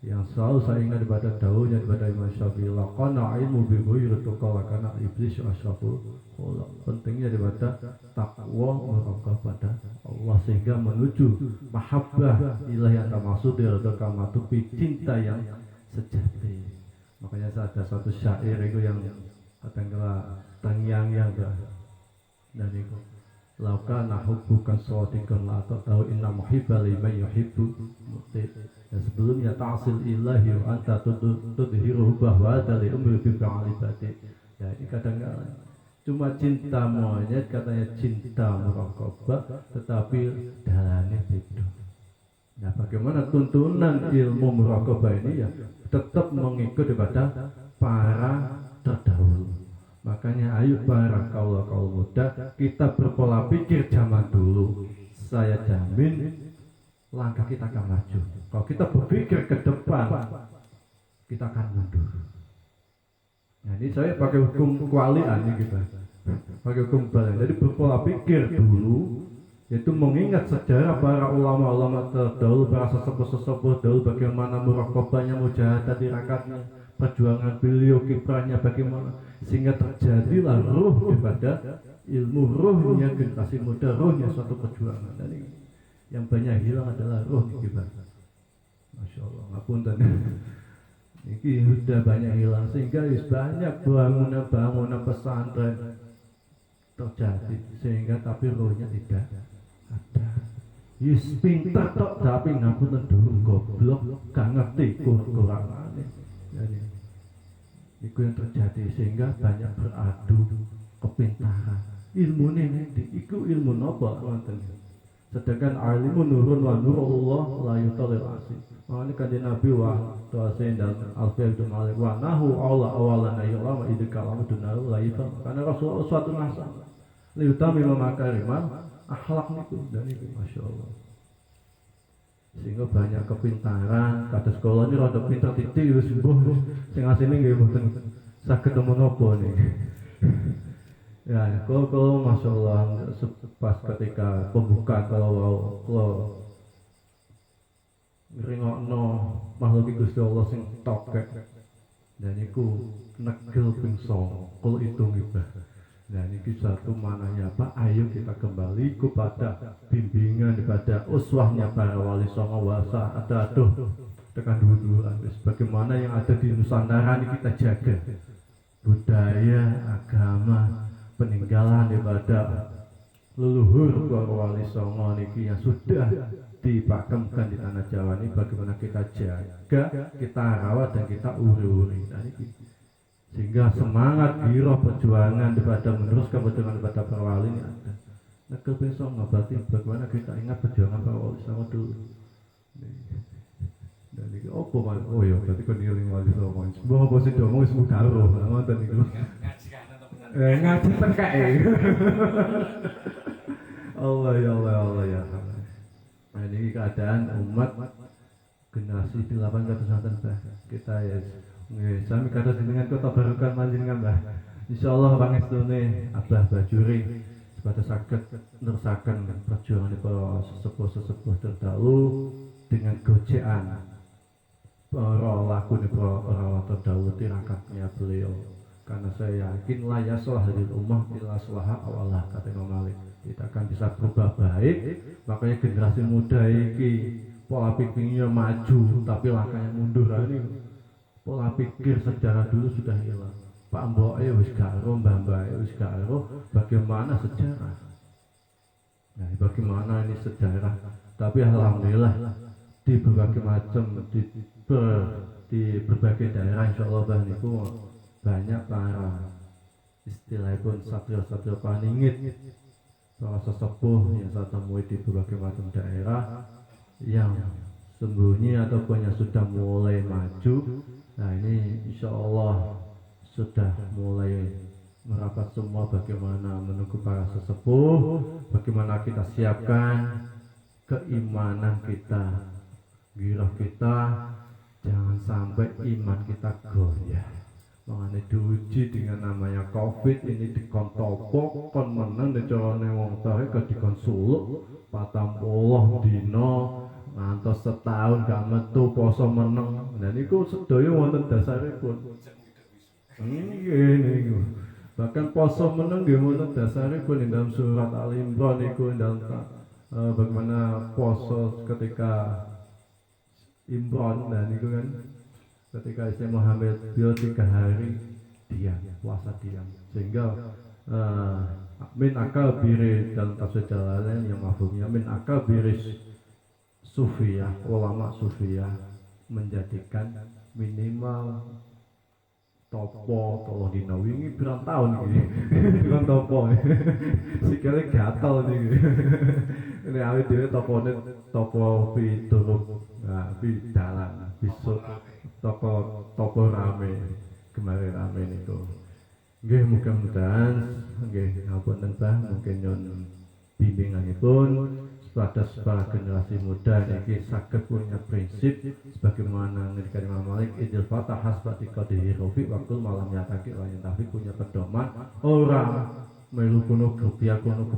Yang selalu saya ingat daripada dawuhnya daripada Imam Syafi'i, laqana ilmu bi ghairi tuqa wa kana iblis asyraful khalaq. Pentingnya daripada takwa muraqabah pada Allah sehingga menuju mahabbah ilahi yang termaksud di kamatupi cinta yang sejati. Makanya ada satu syair itu yang katakanlah terngiang-ngiang dan itu lauka nahubbukan shadiqan la tahu inna muhibba liman yuhibbu muti. Dan sebelumnya ta'sil ilahi wa anta tudhiru bahwa dari umri bi fa'alibati. Ya ini kadang-kadang cuma cinta monyet katanya cinta muraqabah tetapi dalane beda. Nah, bagaimana tuntunan ilmu muraqabah ini ya tetap mengikut kepada para terdahulu. Makanya ayo para kaula muda kita berpola pikir zaman dulu. Saya jamin langkah kita akan maju. Kalau kita berpikir ke depan, kita akan mundur. Nah, ini saya pakai hukum kualian nih kita. Pakai hukum balik. Jadi berpola pikir dulu, yaitu mengingat sejarah para ulama-ulama terdahulu, para sesepuh-sesepuh dahulu, bagaimana muraqabahnya, mujahadah tirakatnya, perjuangan beliau, kiprahnya bagaimana, sehingga terjadilah ruh daripada ilmu, ruhnya generasi muda, ruhnya suatu perjuangan. Dan ini yang banyak hilang adalah ruh kita. Masya Allah, ngapunten. Ini sudah banyak hilang sehingga banyak bangunan-bangunan pesantren terjadi sehingga tapi rohnya tidak ada. Yus pintar tok tapi ngapunten dulu goblok gak ngerti Qur'ane. Jadi itu yang terjadi sehingga banyak beradu kepintaran. Ilmu ini itu ilmu nopo wonten. Sedangkan alimu nurun wa nurullah la yutalil asih. Makanya kan Nabi wa tuasin dan al-fi'il malik wa nahu Allah awalan ayyulama idikalam dunaru la yutal. Karena Rasulullah suatu nasa liutami memakariman akhlak niku dan itu Masya Allah. Sehingga banyak kepintaran kata sekolah ini rada pintar titik wis mbuh sing asline nggih mboten saged nemu napa niki. Ya, kalau Masya Allah pas ketika pembukaan kalau ngrungokno makhluk Gusti Allah sing tokek dan iku negel ping 9 kalau hitung ibah. Dan ini satu mananya apa? Ayo kita kembali kepada bimbingan kepada uswahnya para wali songo wasa aduh tekan dulu bagaimana yang ada di Nusantara ini kita jaga budaya, agama, peninggalan daripada leluhur para wali songo niki yang sudah dipakemkan di tanah Jawa ini bagaimana kita jaga, kita rawat dan kita uri-uri. Nah, sehingga semangat giroh perjuangan daripada meneruskan perjuangan daripada para wali ini ada. Nah, kepesong berarti bagaimana kita ingat perjuangan para wali songo dulu. Dan ini apa mas? Oh ya, berarti kau niling wali songo. Sebuah apa sih dong? Mau sebut karo, nonton itu. Ngaji penkae. Allah ya Allah Allah ya. Nah, ini keadaan umat generasi 8 kesehatan kita ya. Sami kata dengan kota barukan manjenengan Mbah. Insyaallah pangestune Abah Bajuri supaya saged nerusaken perjuangan para sesepuh-sesepuh terdahulu dengan gojekan para lakune para terdahulu tirakatnya beliau. Karena saya yakin la yaslah hadil ummah illa salaha awalah kata Imam Malik. Kita akan bisa berubah baik, makanya generasi muda ini pola pikirnya maju tapi langkahnya mundur. Ini pola pikir sejarah dulu sudah hilang. Pak Mboke wis gak ero, Mbah Mbake wis gak ero, bagaimana sejarah? Nah, bagaimana ini sejarah? Tapi alhamdulillah di berbagai macam di berbagai daerah insyaallah bah niku banyak para istilah pun satria-satria paningit para sesepuh yang saya temui di berbagai macam daerah yang sembunyi ataupun yang sudah mulai maju. Nah ini insya Allah sudah mulai merapat semua bagaimana menunggu para sesepuh, bagaimana kita siapkan keimanan kita, girah kita, jangan sampai iman kita goyah. Makanya diuji dengan namanya COVID ini dikon topo, kon menang dicorone wong tahe ke dikon suluk, 40 dino, ngantos setahun gak metu poso meneng. Dan itu sedaya wonten dasaripun. Ini bahkan poso meneng nggih wonten dasaripun dalam surat Al-Imran niku dalam bagaimana poso ketika Imran, dan itu kan ketika istri Muhammad beliau 3 hari diam, puasa diam, sehingga min akabiri dalam tafsir Jalalain yang mafhumnya min akabiris sufiyah, ulama sufiyah menjadikan minimal topo tolong dina wingi pirang tahun iki. Kan topo. Sikile gatel iki. Ini awet dhewe topone topo piturut. Nah, dalan, besok topo rame. Kemarin rame niku. Nggih mudah-mudahan nggih ngapunten Pak, mungkin nyon bimbinganipun pada para generasi muda yang sakit punya prinsip sebagaimana ngendikan Imam Malik idil fatah hasbati qadihi rofi waktu malam nyataki lain, tapi punya pedoman orang melu kuno gebiar kono,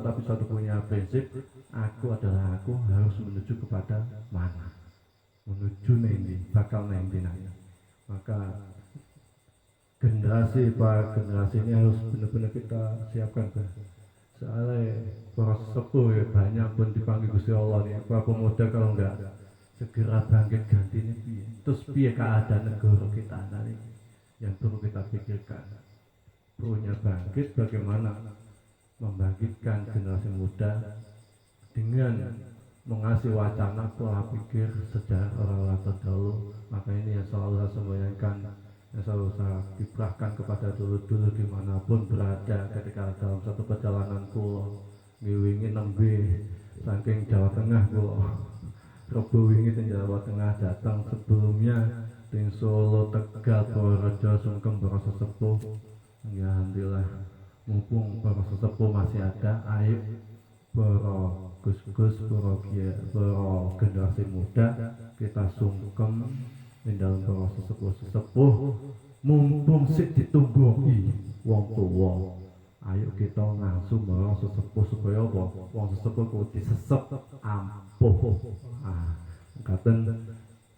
tapi satu punya prinsip, aku adalah aku, harus menuju kepada mana, menuju nanti bakal nanti nanya. Maka generasi ini harus benar-benar kita siapkan Pak. Soalnya para sepuh ya banyak pun dipanggil Gusti Allah nih. Para pemuda kalau enggak segera bangkit ganti ini piye. Terus piye keadaan negara kita nanti yang perlu kita pikirkan. Punya bangkit bagaimana membangkitkan generasi muda dengan mengasih wacana pola pikir sejarah orang-orang terdahulu. Maka ini yang selalu saya sampaikan, yang selalu saya kiprahkan kepada dulu-dulu dimanapun berada ketika dalam satu perjalanan pulau ngiwingi nembe saking Jawa Tengah pulau Rebo wingi di Jawa Tengah datang sebelumnya di Solo, Tegal, Purworejo, Sungkem, para sesepuh. Ya alhamdulillah mumpung para sesepuh masih ada, ayo para gus-gus, para generasi muda kita sungkem di dalam para sesepuh mumpung sik ditungguhi wong tuwa. Ayo kita ngasuh marang sesepuh supaya apa? Wong sesepuh kudu disesep ampuh. Katen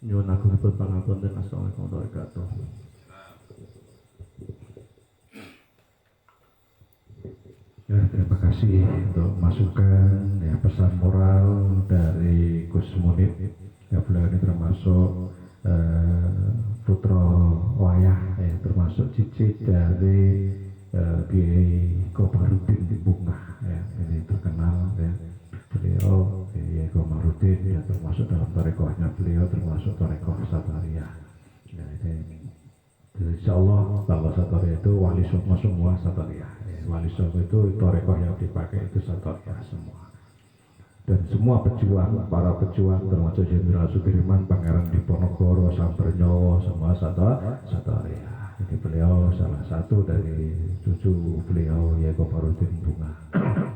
nyuwun agunipun pangapunten. Assalamualaikum warahmatullahi wabarakatuh. Ya, terima kasih untuk masukan ya, pesan moral dari Gus Munib. Ya, beliau ini termasuk putra wayah, ya, termasuk cicit dari Kiai Komarudin di Bunga, ya, ini terkenal ya. Beliau Kiai Komarudin ya, termasuk dalam tarekohnya beliau termasuk tarekoh Sataria. Ya, ini insya Allah kalau Sataria itu wali songo semua Sataria. Wali songo itu tarekoh yang dipakai itu Sataria semua. Dan semua pejuang, para pejuang termasuk Jenderal Sudirman, Pangeran Diponegoro, Sambernyowo, semua Sataria. Ini beliau salah satu dari cucu beliau Kiai Komarudin Bunga.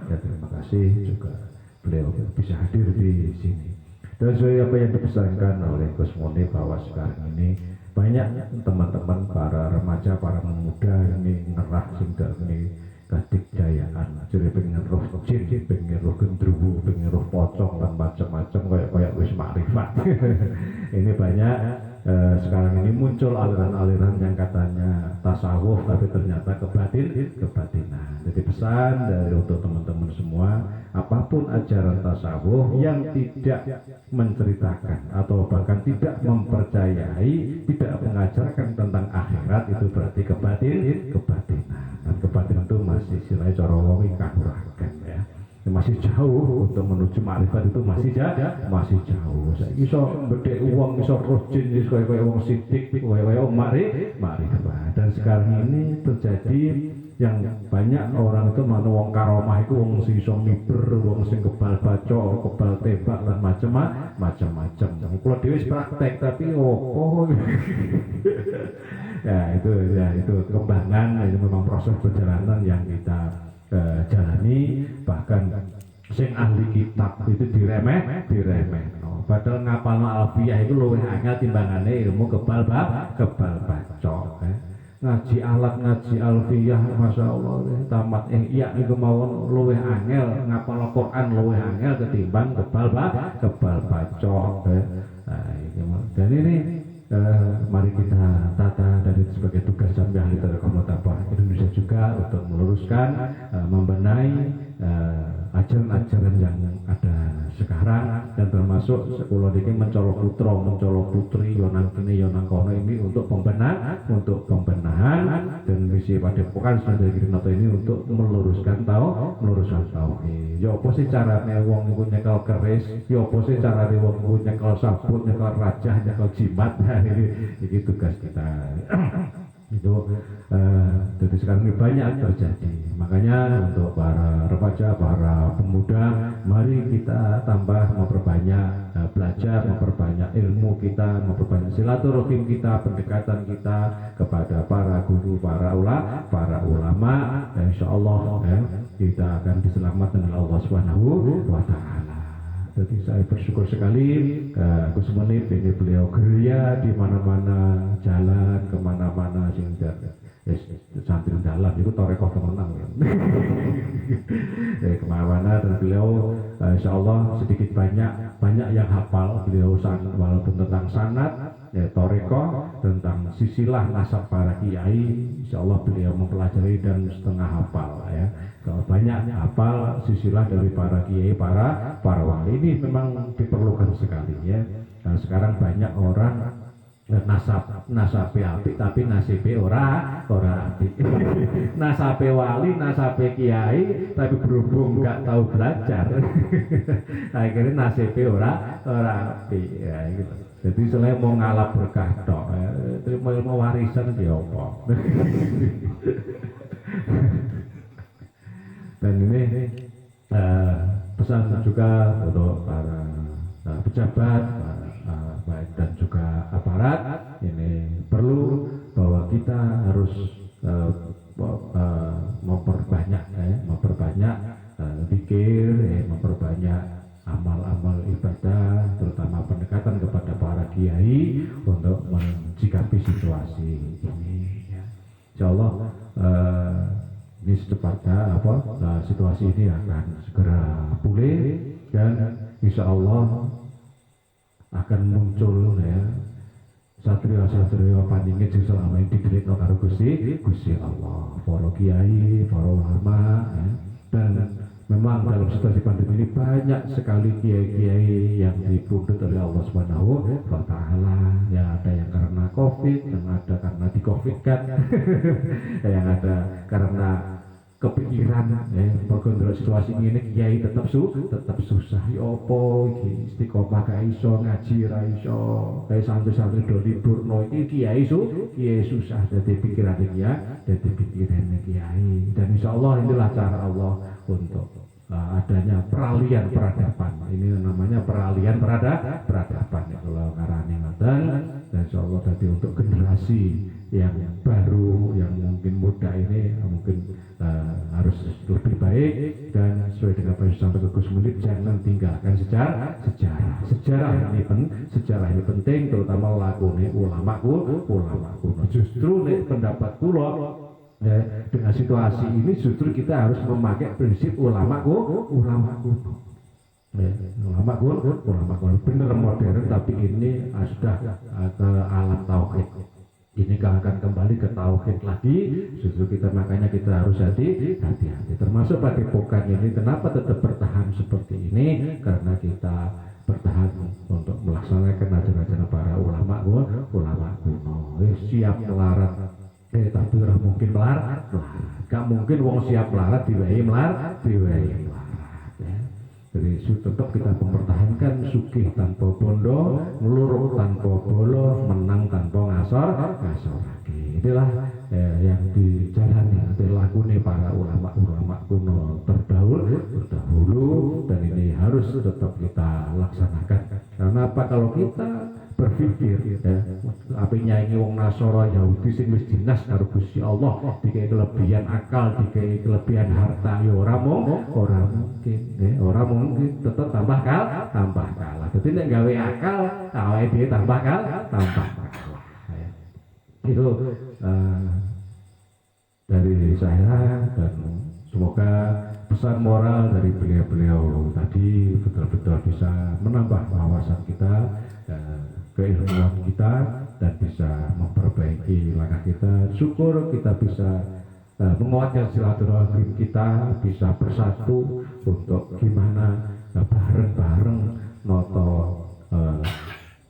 Ya, terima kasih juga beliau bisa hadir di sini. Dan sesuai apa yang dipesankan oleh Gus Munib bahwa sekarang ini banyak teman-teman para remaja, para pemuda ini ngerah sehingga ini kadikdayaan, jadi pengen roh jin, pengen roh gendruwo, pengen roh pocong dan macam-macam kayak wis makrifat. Ini banyak sekarang ini muncul aliran-aliran yang katanya tasawuf tapi ternyata kebatinan. Jadi pesan dari untuk teman-teman semua, apapun ajaran tasawuf yang tidak menceritakan atau bahkan tidak mempercayai, tidak mengajarkan tentang akhirat, itu berarti kebatinan. Dan kebatinan itu masih sirai cara wong kahuraken ya. Masih jauh untuk menuju makrifat, itu masih jauh. Saya iso bedek uang, iso roh jin, iso kaya wong sidik, kaya wong makrifat. Dan sekarang ini terjadi yang banyak orang itu mana wong karomah itu wong sing iso miber, wong sing kebal baca, kebal tembak dan macam-macam. Kalau dhewe praktek tapi opo. Ya itu kembangan, itu memang proses perjalanan yang kita jalani. Bahkan sing ahli kitab itu diremeh. Padahal ngapalno alfiyah itu luwih angel timbangane ilmu kebal baca. Ngaji alat, ngaji alfiyah, masya Allah, tamat iya itu mawon luwih angel, ngapal Quran luwih angel ketimbang kebal baca. Dan ini mari kita tata dari sebagai tugas Jambi Ahli Thariqah Mu'tabar Indonesia juga untuk meluruskan, membenahi ajaran-ajaran yang ada sekarang, dan termasuk sekolah ini mencolok putra, mencolok putri, yonang kini, yonang kono ini untuk pembenahan dan misi padepokan Sunan Girinoto ini untuk meluruskan tauhid. Ya apa sih carane wong iku nyekel keris, ya apa sih carane wong iku nyekel sabut, nyekel rajah, nyekel jimat. Ini tugas kita. Itu jadi sekarang ini banyak terjadi. Makanya untuk para remaja, para pemuda, mari kita tambah memperbanyak belajar, memperbanyak ilmu kita, memperbanyak silaturahim kita, pendekatan kita kepada para guru, para ulama. Insya Allah kita akan diselamatkan oleh Allah Subhanahu wa Ta'ala. Jadi saya bersyukur sekali Gus Menip ini beliau geria di mana-mana, jalan kemana-mana sehingga sambil dalam itu torekoh temenang kemana-mana, dan beliau insya Allah sedikit banyak yang hafal beliau, walaupun tentang sanad, torekoh, tentang sisilah nasab para kiai, insya Allah beliau mempelajari dan setengah hafal ya. Kalau banyak hafal sisilah dari para kiai, para wali, ini memang diperlukan sekali ya. Nah, sekarang banyak orang nasabe apik tapi nasibe ora apik. Nasabe wali, nasabe kiai tapi berhubung nggak tahu belajar. Akhirnya nasibe ora apik ya gitu. Jadi selain mau ngalap berkah tok, terima ilmu warisan dia apa. Dan ini pesan juga untuk para pejabat baik dan juga aparat, ini perlu bahwa kita harus memperbanyak zikir, memperbanyak amal-amal ibadah, terutama pendekatan kepada para kiai untuk mensikapi situasi ini. Insya Allah ini secepatnya situasi ini akan segera pulih, dan insya Allah akan muncul ya satria-satria paningit sing selama ini didelitno karo Gusti Allah, para kiai, para ulama ya. Dan memang dalam situasi pandemi ini banyak sekali kiai-kiai yang dipundhut oleh Allah Subhanahu wa Ta'ala. Ya, ada yang karena Covid, yang ada karena di-Covid-kan, yang ada karena kepikiran berkontrol situasi ini, kiai tetap susah ya opo iki istiqomah gak iso, ngaji ra iso, kayak santri-santri do liburno iki kiai susah, jadi pikiran kiai. Dan insya Allah inilah cara Allah untuk adanya peralihan peradaban. Ini namanya peralihan peradaban ya, kalau ngarani ngoten. Dan insya Allah tadi untuk generasi yang baru, yang mungkin muda ini mungkin harus lebih baik, dan sesuai dengan apa yang disampaikan Gus Menip, jangan tinggalkan sejarah ini penting, terutama lakune ulama kuno. Justru nek pendapat kula dengan situasi ini justru kita harus memakai prinsip ulama kuno. Ulama kuno bener modern, tapi ini sudah ke alam tauhid. Ini akan kembali ke tauhid lagi. Justru makanya kita harus hati-hati. Termasuk padepokan ini kenapa tetap bertahan seperti ini? Karena kita bertahan untuk melaksanakan ajaran-ajaran para ulama kuno. Siap melarat, tapi ora mungkin melarat. Gak mungkin wong siap melarat diwehi melarat. Jadi tetap kita mempertahankan sugih tanpa bondo, ngeluruk tanpa bolo, menang tanpa ngasor. Inilah yang dijalani, lakune tetap kita laksanakan. Karena apa, kalau kita berpikir ya, apinya ini wong Nasara Yahudi sing wis dinas karo Gusti Allah, dikai kelebihan akal, dikai kelebihan harta, ya ora mungkin, ora mungkin, tetap tambah kalah. Jadi nek gawe akal, awake dhewe tambah kalah. Ya. Itu dari saya, dan semoga pesan moral dari beliau-beliau tadi betul-betul bisa menambah wawasan kita, keilmuan kita, dan bisa memperbaiki langkah kita. Syukur kita bisa menguatkan silaturahim kita, bisa bersatu untuk gimana bareng-bareng noto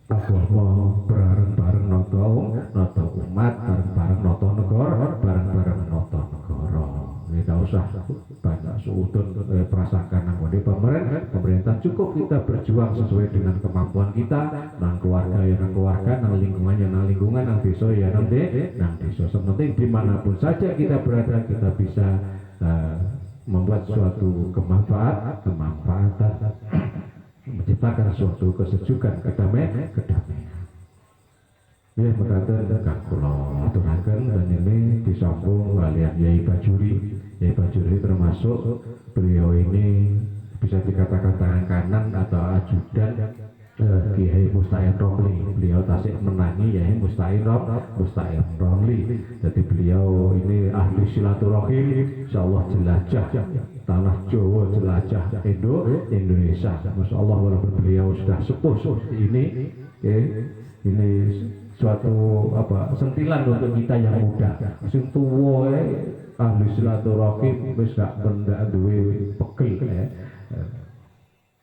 agama, bareng-bareng noto umat, bareng-bareng noto negara, bareng-bareng noto negara. Tidak usah banyak suudon prasangka nanggone pemerintah, cukup kita berjuang sesuai dengan kemampuan kita, nang keluarga ya nang keluarga, nang lingkungan ya nang lingkungan, nang desa ya nang desa. Sepenting dimanapun saja kita berada, kita bisa membuat suatu kemanfaatan, menciptakan suatu kesejukan, kedamaian. Ya, berkata kula aturaken, dan ini disambung kalian Yai Bajuri. Yai Bajuri termasuk beliau ini bisa dikatakan tangan kanan atau ajudan Kiai Musta'in Romli. Beliau tasik menangi Yai Musta'in Romli. Jadi beliau ini ahli silaturahim, insyaallah jelajah tanah Jawa, jelajah Indonesia. Masya Allah, walaupun beliau sudah sepuh seperti ini, ini suatu sentilan untuk kita yang muda. Sing tuwa ahli silaturahim wis gak duwe pegel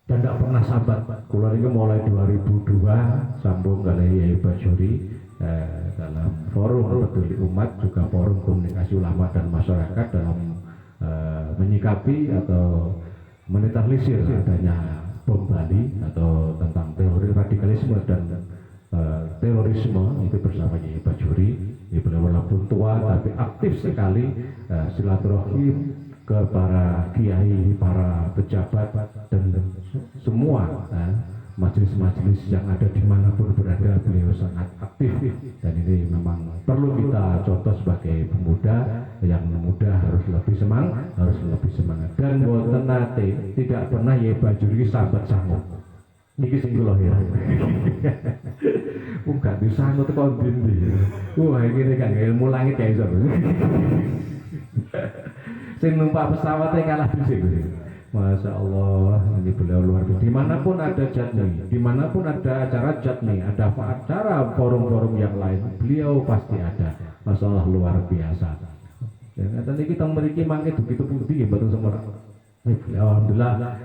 dan tidak pernah sabar. Kula ini mulai 2002 sambung kali Yai Bajuri dalam forum peduli umat, juga forum komunikasi ulama dan masyarakat dalam menyikapi atau menetahlisir adanya bom Bali atau tentang teori radikalisme dan terorisme. Itu bersama Yai Bajuri. Beliau walaupun tua tapi aktif sekali silaturahim ke para kiai, para pejabat, dan semua majelis-majelis yang ada dimanapun berada. Beliau sangat aktif, dan ini memang perlu kita contoh sebagai pemuda. Yang muda harus lebih semangat, dan boten nate tidak pernah Yai Bajuri sambat sangut. Niki sing kula heran. Gak disangut kok ndi. Wah, iki kan ilmu langit ya iso. Sing numpak pesawat kalah dhisik. Masya Allah, ini beliau luar biasa. Dimanapun ada jatni, dimanapun ada acara jatni, ada acara forum-forum yang lain, beliau pasti ada. Masya Allah, luar biasa. Dan tadi kita memiliki mangke begitu tinggi betul semua. Alhamdulillah,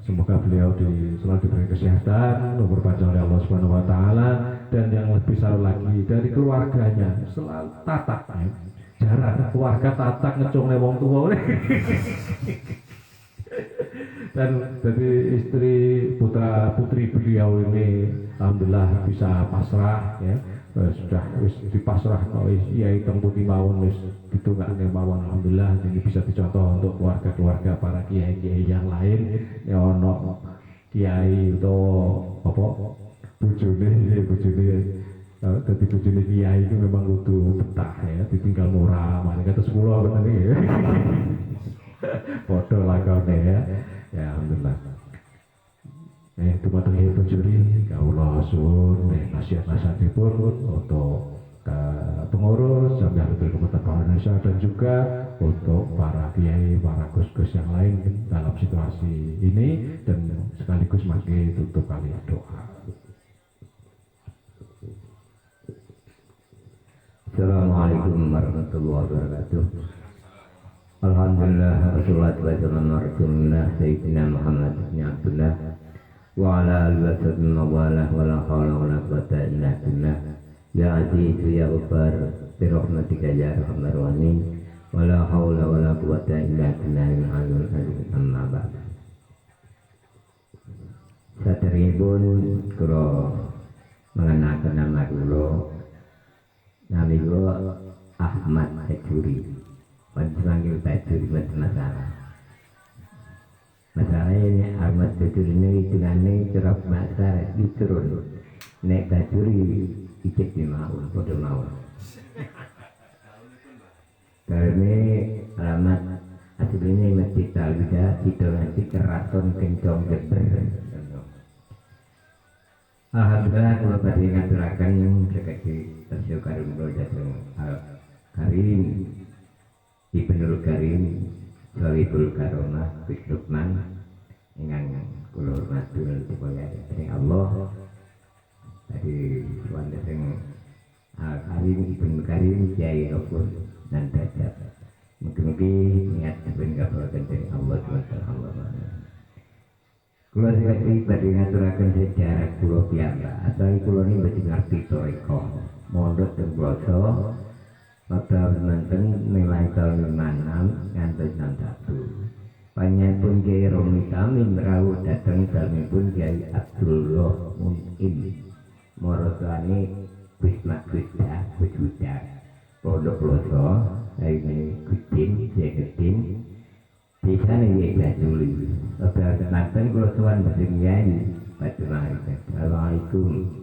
semoga beliau selalu diberi kesehatan, umur panjang oleh Allah Subhanahu Wa Taala, dan yang lebih besar lagi dari keluarganya selalu tatak, jarak keluarga tatak ngecung wong tua. Dan dari istri putra putri beliau ini alhamdulillah bisa pasrah, ya, sudah dipasrah iya hitam putih mawon wis ditungakne mawon. Alhamdulillah ini bisa dicontoh untuk keluarga-keluarga para kiai-kiai yang lain. Ya ono kiai utawa apa bojone dadi bojone kiai itu memang kudu betah, ya, ditinggal murah maneh kados kula ngoten iki. Padha lakone, ya. Ya alhamdulillah. Dumateng Yai Bajuri kawula suwun nasihat-nasihatipun untuk pengurus Jamiatul Kementerian Indonesia, dan juga untuk para kiai, para gus-gus yang lain dalam situasi ini, dan sekaligus mangke tutup kali doa. Assalamualaikum warahmatullahi wabarakatuh. Alhamdulillah, wassalatu wassalamu ala rasulillah sayyidina Muhammad bin Abdullah wa ala alihi wa sahbihi wa la hawla wa la quwwata illa billah. Ya aziz ya ghaffar bi rahmatika ya arhamar rahimin wa la hawla wa la quwwata illa billahil aliyyil azim. Amma ba'd. Saderengipun kula mengenalkan nama kula Ahmad Bajuri. Panjenengan Bajuri bukan masalah. Masalah ini Ahmad Bajuri ini hitungannya cerap masyarakat itu turun. Nek Bajuri ijek di mau, bodoh mau. Karena alamat aslinya Masjid Talwida itu nanti keraton kencong geber. Alhamdulillah kalau tadi ngaturakan sekali tersiu karim jatuh Karim Ibnul Karim Sawibul Karomah Gus Lukman dengan kulo hormatul supaya dari Allah tadi wanda sing Karim Ibnul Karim Kiai Rokun dan Dajjal mungkin niat ben gabolaken dari Allah SWT. Kulo sekali badhe ngaturaken sejarah kulo piyambak asal kulo ini badhe ngerti toriko mondok teng Ploso pada nonton nilai tahun 56 ngantos 61. Panjenengan Kiai Romi Tamin rawuh dateng dalemipun Kiai Abdullah Munim. Marotane Gus Maksudah Gus Hujar. Pondok Ploso ini Gudin Jedin. Bisa nih ya Juli. Pada nonton kulo tuan badhe nyanyi. Assalamualaikum.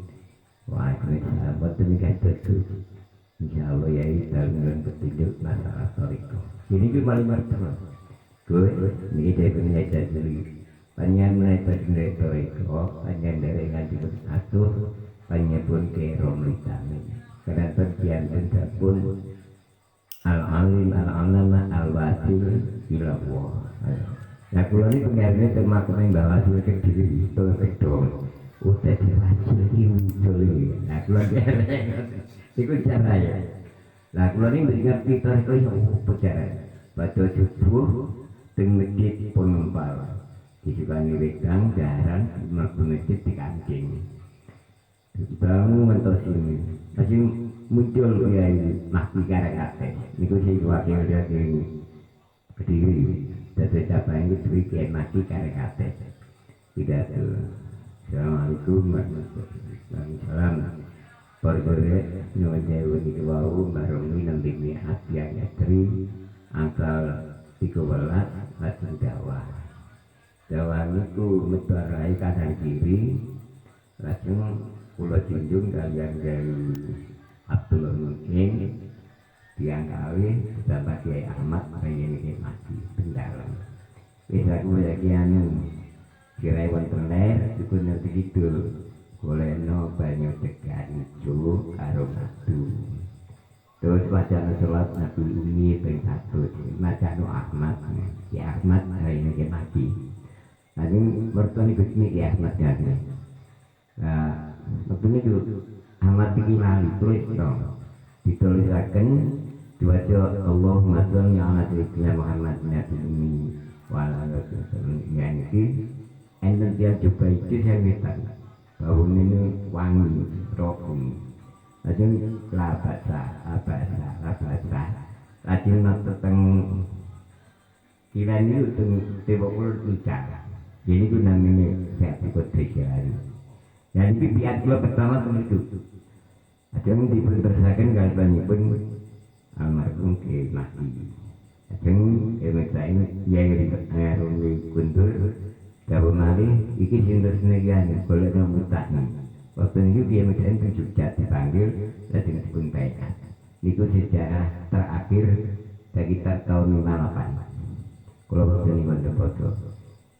Waalaikumsalam. Boten kados. Insyaallah ya dalam petunjuk masalah toriko. Ini ke paling pertama. Gue ini dari penyajian dulu. Panjang menaikkan dari toriko, panjang dari ngaji atur, panjang pun ke Romlitami. Karena terkian dan pun al-alim al-alama al-wasil ilawah. Nah kalau ini pengaruhnya termakan yang bawa hasil ke diri, tolong udah diwasil ini. Nah kalau itu cara ya. Nah, kalau ini berikan kita itu yang bicara. Pada subuh teng masjid Penempal. Disukani wedang jarang mlebu masjid di kancing. Bangun mentos ini. Masih muncul kiai mahdi karakate. Niku sing wakil dari Kediri. Dadi capaian itu kiai mahdi karakate. Tidak ada. Assalamualaikum warahmatullahi wabarakatuh. Pergore nyonya wani wau bareng nambimi hatianya tri angkal 13 lajeng dakwah. Dakwah niku meterai kanan kiri lajeng kula junjung kaliyan dari Abdullah Munim diangkali bersama Kiai Ahmad pengen iki mati pendalam. Wis aku lagi anu kira wonten ler iku nanti kidul. Bolehno banyu tegan ijo karo madu. Terus wacana sholat Nabi Umi ping 1 macano Ahmad. Ya Ahmad hari ini mati. Nanti mertuani Gusmi ya Ahmad jadi. Nah, waktu ini Ahmad iki lali terus dong. Ditulisaken diwaca Allahumma sholli ala sayyidina Muhammad Nabi Umi wa ala alihi wasallam. Iki enten dia coba iki saya minta. Bahwa ini wangi, rohum. Lajeng labasa. Lajeng tentang kira ini tentang tebokul bicara. Jadi itu namanya saya ikut terjadi. Dan itu biar dua pertama itu. Lajeng diperintahkan kalau pun almarhum ke mati. Lajeng emek saya yang di kuntur. Dawa mari, iki sinter senegani, boleh namutahnya. Waktu itu dia mencari penjujat dipanggil, dan dipun baikan. Itu sejarah terakhir sekitar tahun 58. Kalau waktu ini foto.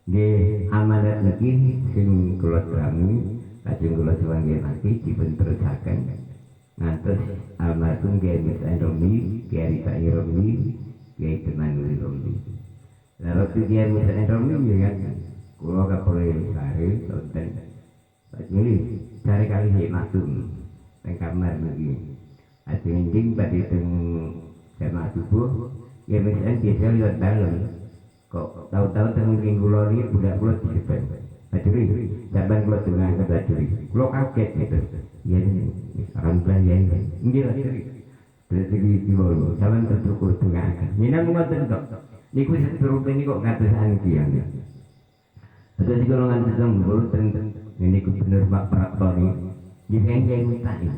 Di amanat lagi, sing kulo terami, lajeng kulo sewangi mati, dipun terusakan. Ngantos almarhum Kiai Mirza Romli, Kiai Rita Romli, Kiai Temanuli Romli. Lalu waktu Kiai Mirza Romli, ya kan? Kulo kapolri sare tonten. Jadi cari kali hik maksum teng kamar begini. Ajeng jing badhe teng jamaah subuh, ya misalnya biasa lihat dalam. Kok tahu-tahu teng mriki kulo iki budak kulo disepen. Bajuri, jaban kulo dengan bajuri. Kulo kaget gitu. Ya ini alhamdulillah ya ini. Nggih bajuri. Berarti di bawah, sampean tertukur dengan. Minang ngoten kok. Niku serupa ini kok katasan iki ya. Ada di golongan tersebut tentang ini gubernur Pak Praktoni di yang minta ini.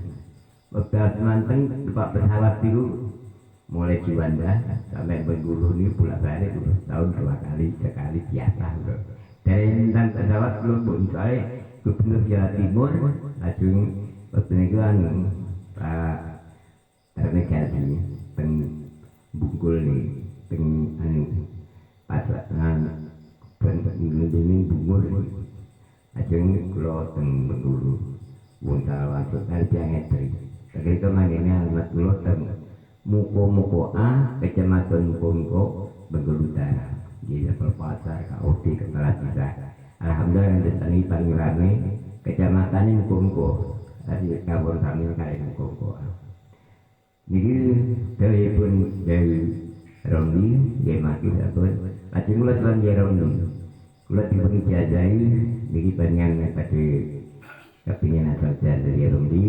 Waktu mantan Pak pesawat itu mulai Juanda sampai Bengkulu ini pulang balik tahun 2 kali sekali biasa. Dan dan pesawat kula pun saya Gubernur Jawa Timur ajeng penikan Pak Termegasi teng Bungkul nih teng anu pasangan pendidikan Bungur ajeng kula teng Bengkulu wong salawat harga ngetri tapi kemangene alamat kula teng Muko A Kecamatan Muko Bengkulu Utara di level pasar KOD Kepala Desa. Alhamdulillah yang tani paling rame kecamatan Muko tadi kabur kami kali Muko. Jadi dari pun dari Romli dia makin dapat. Lagi mulai tuan dia Romli, mulai diberi jajai jadi pengen pada kepingin asal dari Romli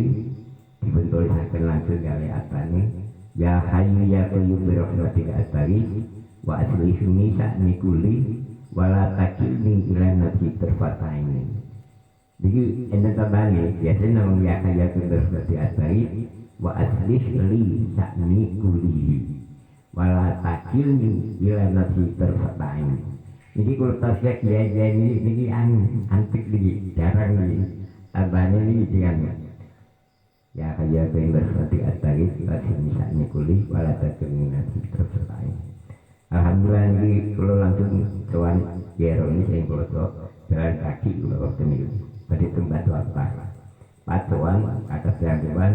dibentuliskan langsung kali atane. Ya Hayyu ya Qayyum bi rahmatika astaghi wa aslih nisa nikuli wala takilni ila nafsi terfataini. Jadi anda terbalik biasanya namanya ya Hayyu ya Qayyum bi rahmatika astaghi wa aslih li sa'ni kulli wala takilni ila nafsi terfataini. Jadi kalau tasyak ya ini antik lagi jarang lagi tambahnya ini dengan ya kayak yang berarti ataris masih misalnya kulit wala terminasi tersertai. Alhamdulillah ini kalau langsung tuan Jeroni saya kalau jalan kaki kalau waktu ini pada tempat apa patuan atas jalan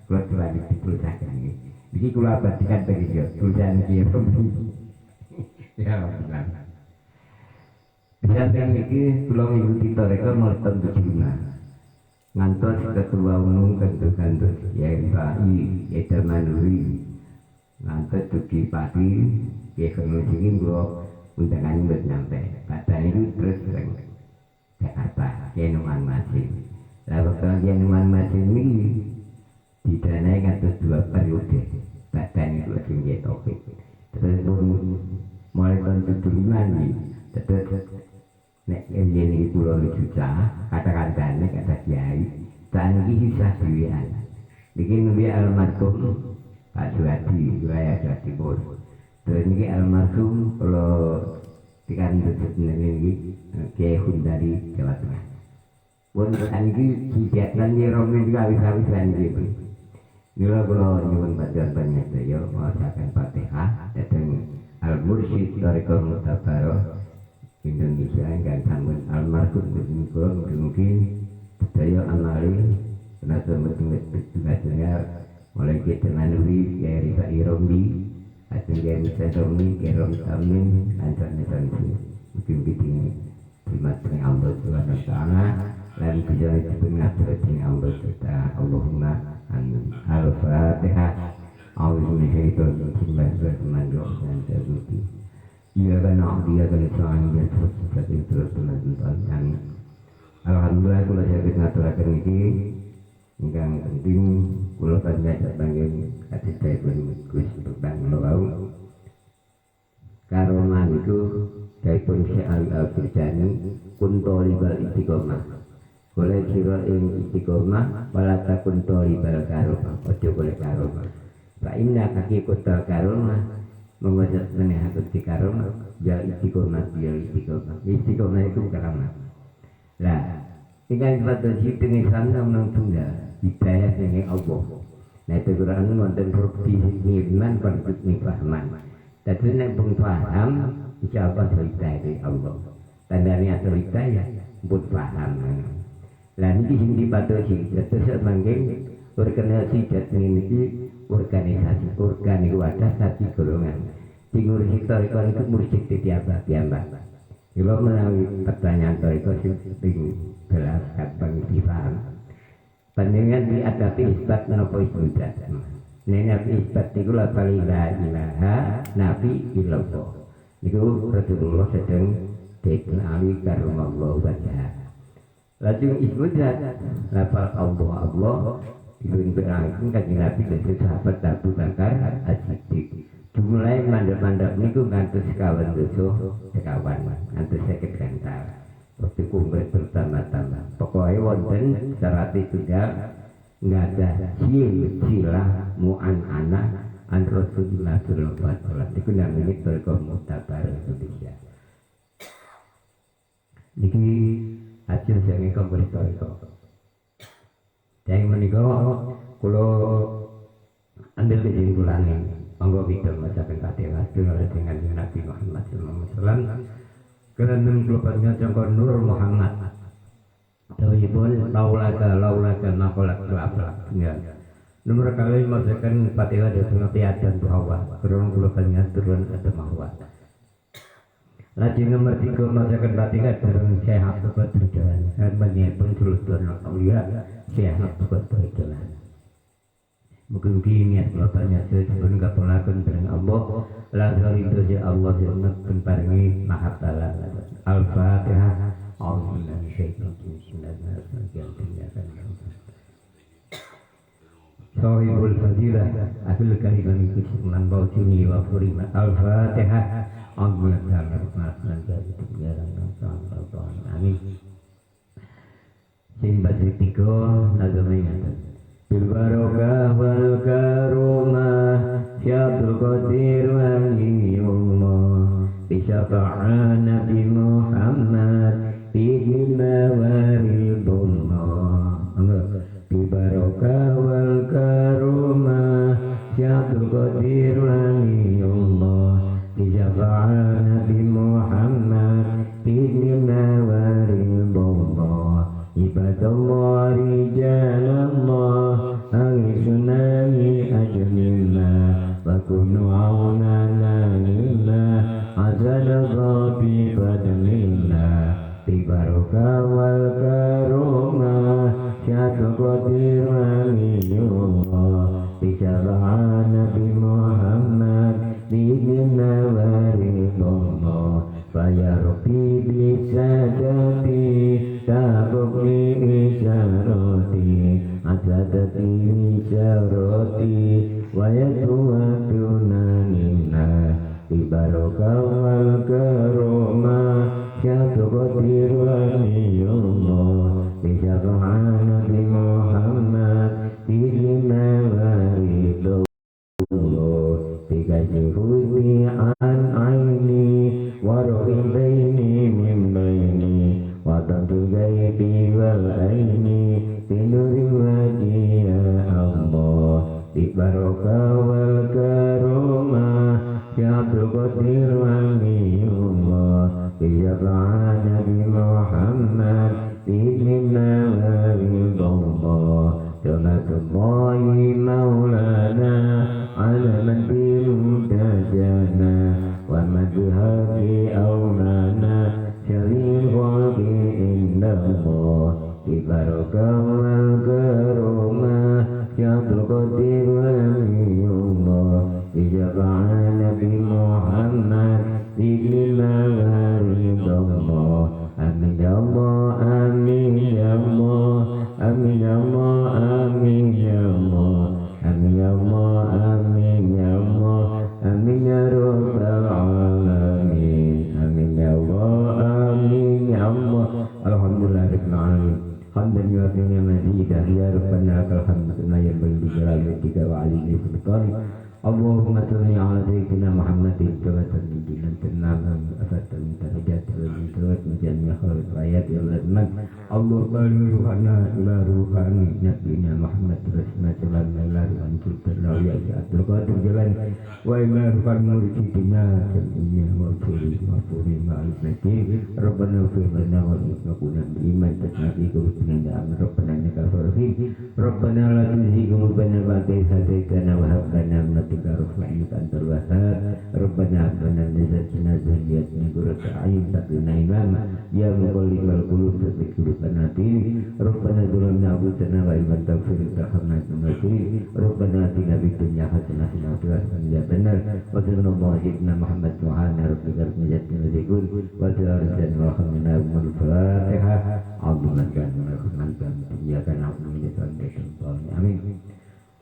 kalau telah dituliskan ini. Jadi kalau perhatikan begitu tulisan Jeroni ya alhamdulillah. Biasanya ini kalau mengikuti toreko merton berjumlah ngantos ketua umum kantor ya Pak ya Manuri ngantos tuki pagi ya kemudian gua undangan bernyampe katanya itu terus ke Jakarta Yenuman Masih lalu kalau Yenuman Masih ini didanai ngantos 2 periode katanya itu langsung dia topik terus mulai tahun 75 nih terus nek ini pulau juta kata-katanya kata kiai dan ini susah dilihat bikin dia almarhum Pak Suwadi wilayah Jawa Timur terus ini almarhum kalau dikandung ini Kiai Hun dari Jawa Tengah pun ini kegiatan di Romi juga habis-habisan gitu bila kalau nyuwun bantuan banyak saya mengusahakan Fatihah datang Al-Mursyid Thariqah Mutabaroh Indonesia dan sambut almarhum mungkin saya amali karena tugasnya mulai kita manuri dari Pak Irombi atau dari Romli Kerom Tamin antar mungkin begini terima kasih Allah Subhanahu wa taala dan berjalan mengatur dengan Allah kita Allahumma amin al-fatihah a'udzubillahi minasyaitonir rajim dan iya kan dia kan soalnya terus dan alhamdulillah kalau saya ngaturakan ini yang penting kalau kan ngajak panggil kasih saya bermukus berbang melau karomah itu dari sya'al al-firjani kuntolibal istiqomah boleh siro ing istiqomah walata kuntolibal karomah ojo boleh karomah pak indah kaki kutal karomah membaca meneh di karomah ya istiqomah itu keramat lah tinggal pada situ dengan sana menang tunggal hidayah dengan Allah nah itu Quran wonten rukti iman konflik nifahman tapi nek pun paham insyaallah hidayah dari Allah tandanya hidayah pun paham lah niki sing dipatosi terus mangke organisasi ini organisasi organisasi golongan tinggal historikal itu mursyid tiap kalau melalui pertanyaan historikal sing jelas kapan dipaham pandangan dihadapi isbat menapa isbat nabi isbat itu la ilaha nabi illallah itu Rasulullah sedang dikenali karumallahu wajah laju isbat lafal Allah itu berarti kajian Nabi dan sahabat Abu Bakar As-Siddiq mulai mandap-mandap ini ngantus sekawan dosa sekawan ngantus seket gantal waktu kumpul pertama-tama pokoknya wonten syarat itu nggak ada silah mu'an-ana an Rasulullah sallallahu alaihi wasallam itu namanya Thariqah Mutabaroh Indonesia Niki hasil sange kompresor itu. Yang menika kula ambil kesimpulan monggo kita macakan Fatihah dengan Nabi Muhammad sallallahu alaihi wasallam. Karena kelupanya jangkau Nur Muhammad. Tawibun laulaka nakolak kelapalak. Ya. Nomor kali macakan Fatihah di tengah dan bahwa kurang kelupanya turun ada mahwa. Lajeng nomor 3 macakan Fatihah dengan Syekh Abdul Qadir Jalan. Harbanya pun terus turun aulia Syekh Abdul Qadir Jalan. Mungkin niat bapaknya sebelum kapolakan dengan Allah lazar itu si Allah jangan paringi mahatala Al-Fatihah. Alhamdulillah Sahibul Fadilah Akhil Karimah Kusuman Bautini wa Furima Al-Fatihah. Alhamdulillah Amin. Simbat Ritiko Nagamingatan Bilbarokah wal karumah Syabdul Qadir waliyullah Bisyafa'an Nabi Muhammad Bihima waridullah Bilbarokah wal karumah Syabdul Qadir waliyullah Bisyafa'an Nabi Muhammad Bihima waridullah Ibadallah rijalallah Al-Sunani ajlillah Wa kunu awnana lillah Azal Rabbi badlillah Bibarokah wal karumah Syadul Qadir waliyullah Bisyafa'an Nabi Muhammad Bihina waridullah Faya Rabbi bisadati Tabukli isyarati Azadati isyarati Wayatuwatuna lillah Bibarokah wal karumah Syadul Qadir waliyullah Bisyafa'an Nabi Muhammad Bihima waridullah Bikasihudi an aini Waru'in baini min baini Watantu gaibi wal aini Binuri wajih ya Allah Bibarokah wal karumah Syabdul Qadir waliyullah Bisyafa'an Nabi Muhammad Bihima waridullah Jannatullahi maulana Ala man bimtajana Wa madhabi awlana Syaril qalbi indallah Bibarokah wal karumah Syabdul Qadir waliyullah Bisyafa'an Nabi Muhammad Bihima waridullah Amin ya Allah, amin ya Allah Amin ya Allah, amin ya Allah Amin ya Allah, amin ya Allah Amin ya Rabbal Alamin Amin ya Allah, amin ya Allah Alhamdulillah Rabbil Alamin Hamdan yuafinya mazidah Ya Rabbana lakal hamd Kama yanbaghi li jalali wajhika wa alihi sultanik Allahumma salli ala sayyidina Muhammadin Jawatan bijinan tenang Afatan darajat Wajib surat Majani khalid ayat Ya Allah Allah balik ruhana ila ruhani Nabiina Muhammad Rasulullah sallallahu alaihi wasallam Ya Abdul Qadir Jalan Wa ila ruhan mursyidina Jam'iyya wa furi ma'al-Nakim Rabbana firmana wa ismakuna iman Tasnafi kebetulan da'am Rabbana nikal farfin Rabbana la tuzi kumubana ba'kai sadaikana wa habbana Natika rufa'in kantar wahab Rabbana abana nizatina zahiyatni Gurata ayin takuna imam Ya muqallibal qulub Tasbik quluban hati Rabbana zulamna abutana wa iman tawfir Tahamna sunnasiri Rabbana atina bidunya hasanah Sinatulah ya benar Wa sallallahu alaihi Muhammad Tuhan Rabbika Rabbika Zikun Wa sallallahu alhamdulillah Al-Fatihah Alhamdulillah Alhamdulillah Ya kan Alhamdulillah Amin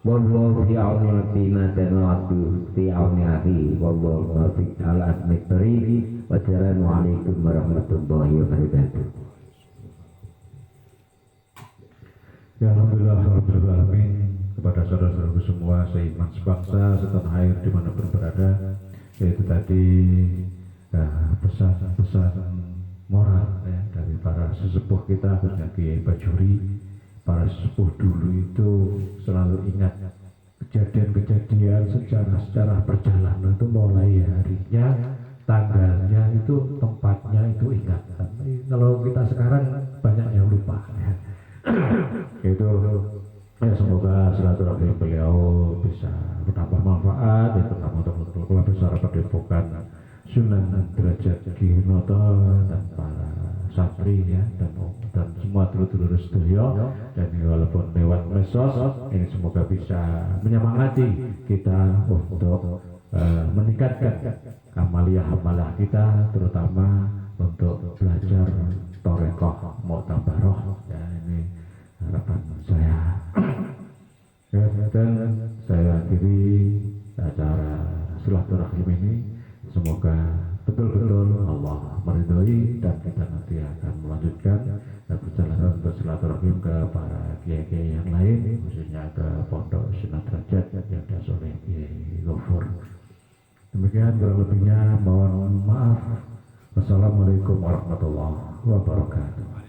Wallahu fi auni abdi ma kana abdu fi auni akhi wallahu muwaffiq ala asmit tariqi wassalamu alaikum warahmatullahi wabarakatuh. Ya Alhamdulillah Rabbil Alamin. Kepada saudara-saudaraku semua seiman sebangsa setanah air dimanapun berada, yaitu tadi pesan-pesan moral ya, dari sesepuh kita, khususnya Kiai Bajuri, para sesepuh dulu itu selalu ingat kejadian-kejadian sejarah perjalanan itu mulai harinya, tanggalnya itu, tempatnya itu ingat. Kalau kita sekarang banyak yang lupa. Itu ya, semoga silaturahmi beliau bisa menambah manfaat, ya, terutama untuk keluarga besar Padepokan Sunan Derajat Ki Noto dan para santri ya, dan semua dulur-dulur sedoyo, dan walaupun lewat medsos ini semoga bisa menyemangati kita untuk meningkatkan amalia kita, terutama untuk belajar Torekoh Mu'tabaroh ya, ini harapan saya. Ya, dan saya akhiri acara silaturahim ini, semoga betul-betul Allah meridhoi dan kita nanti akan melanjutkan perjalanan bersilaturahim ke para kiai-kiai yang lain, khususnya ke Pondok Sunan Derajat yang diasuh oleh Kiai Ghafur. Demikian kurang lebihnya, mohon maaf. Wassalamualaikum warahmatullahi wabarakatuh.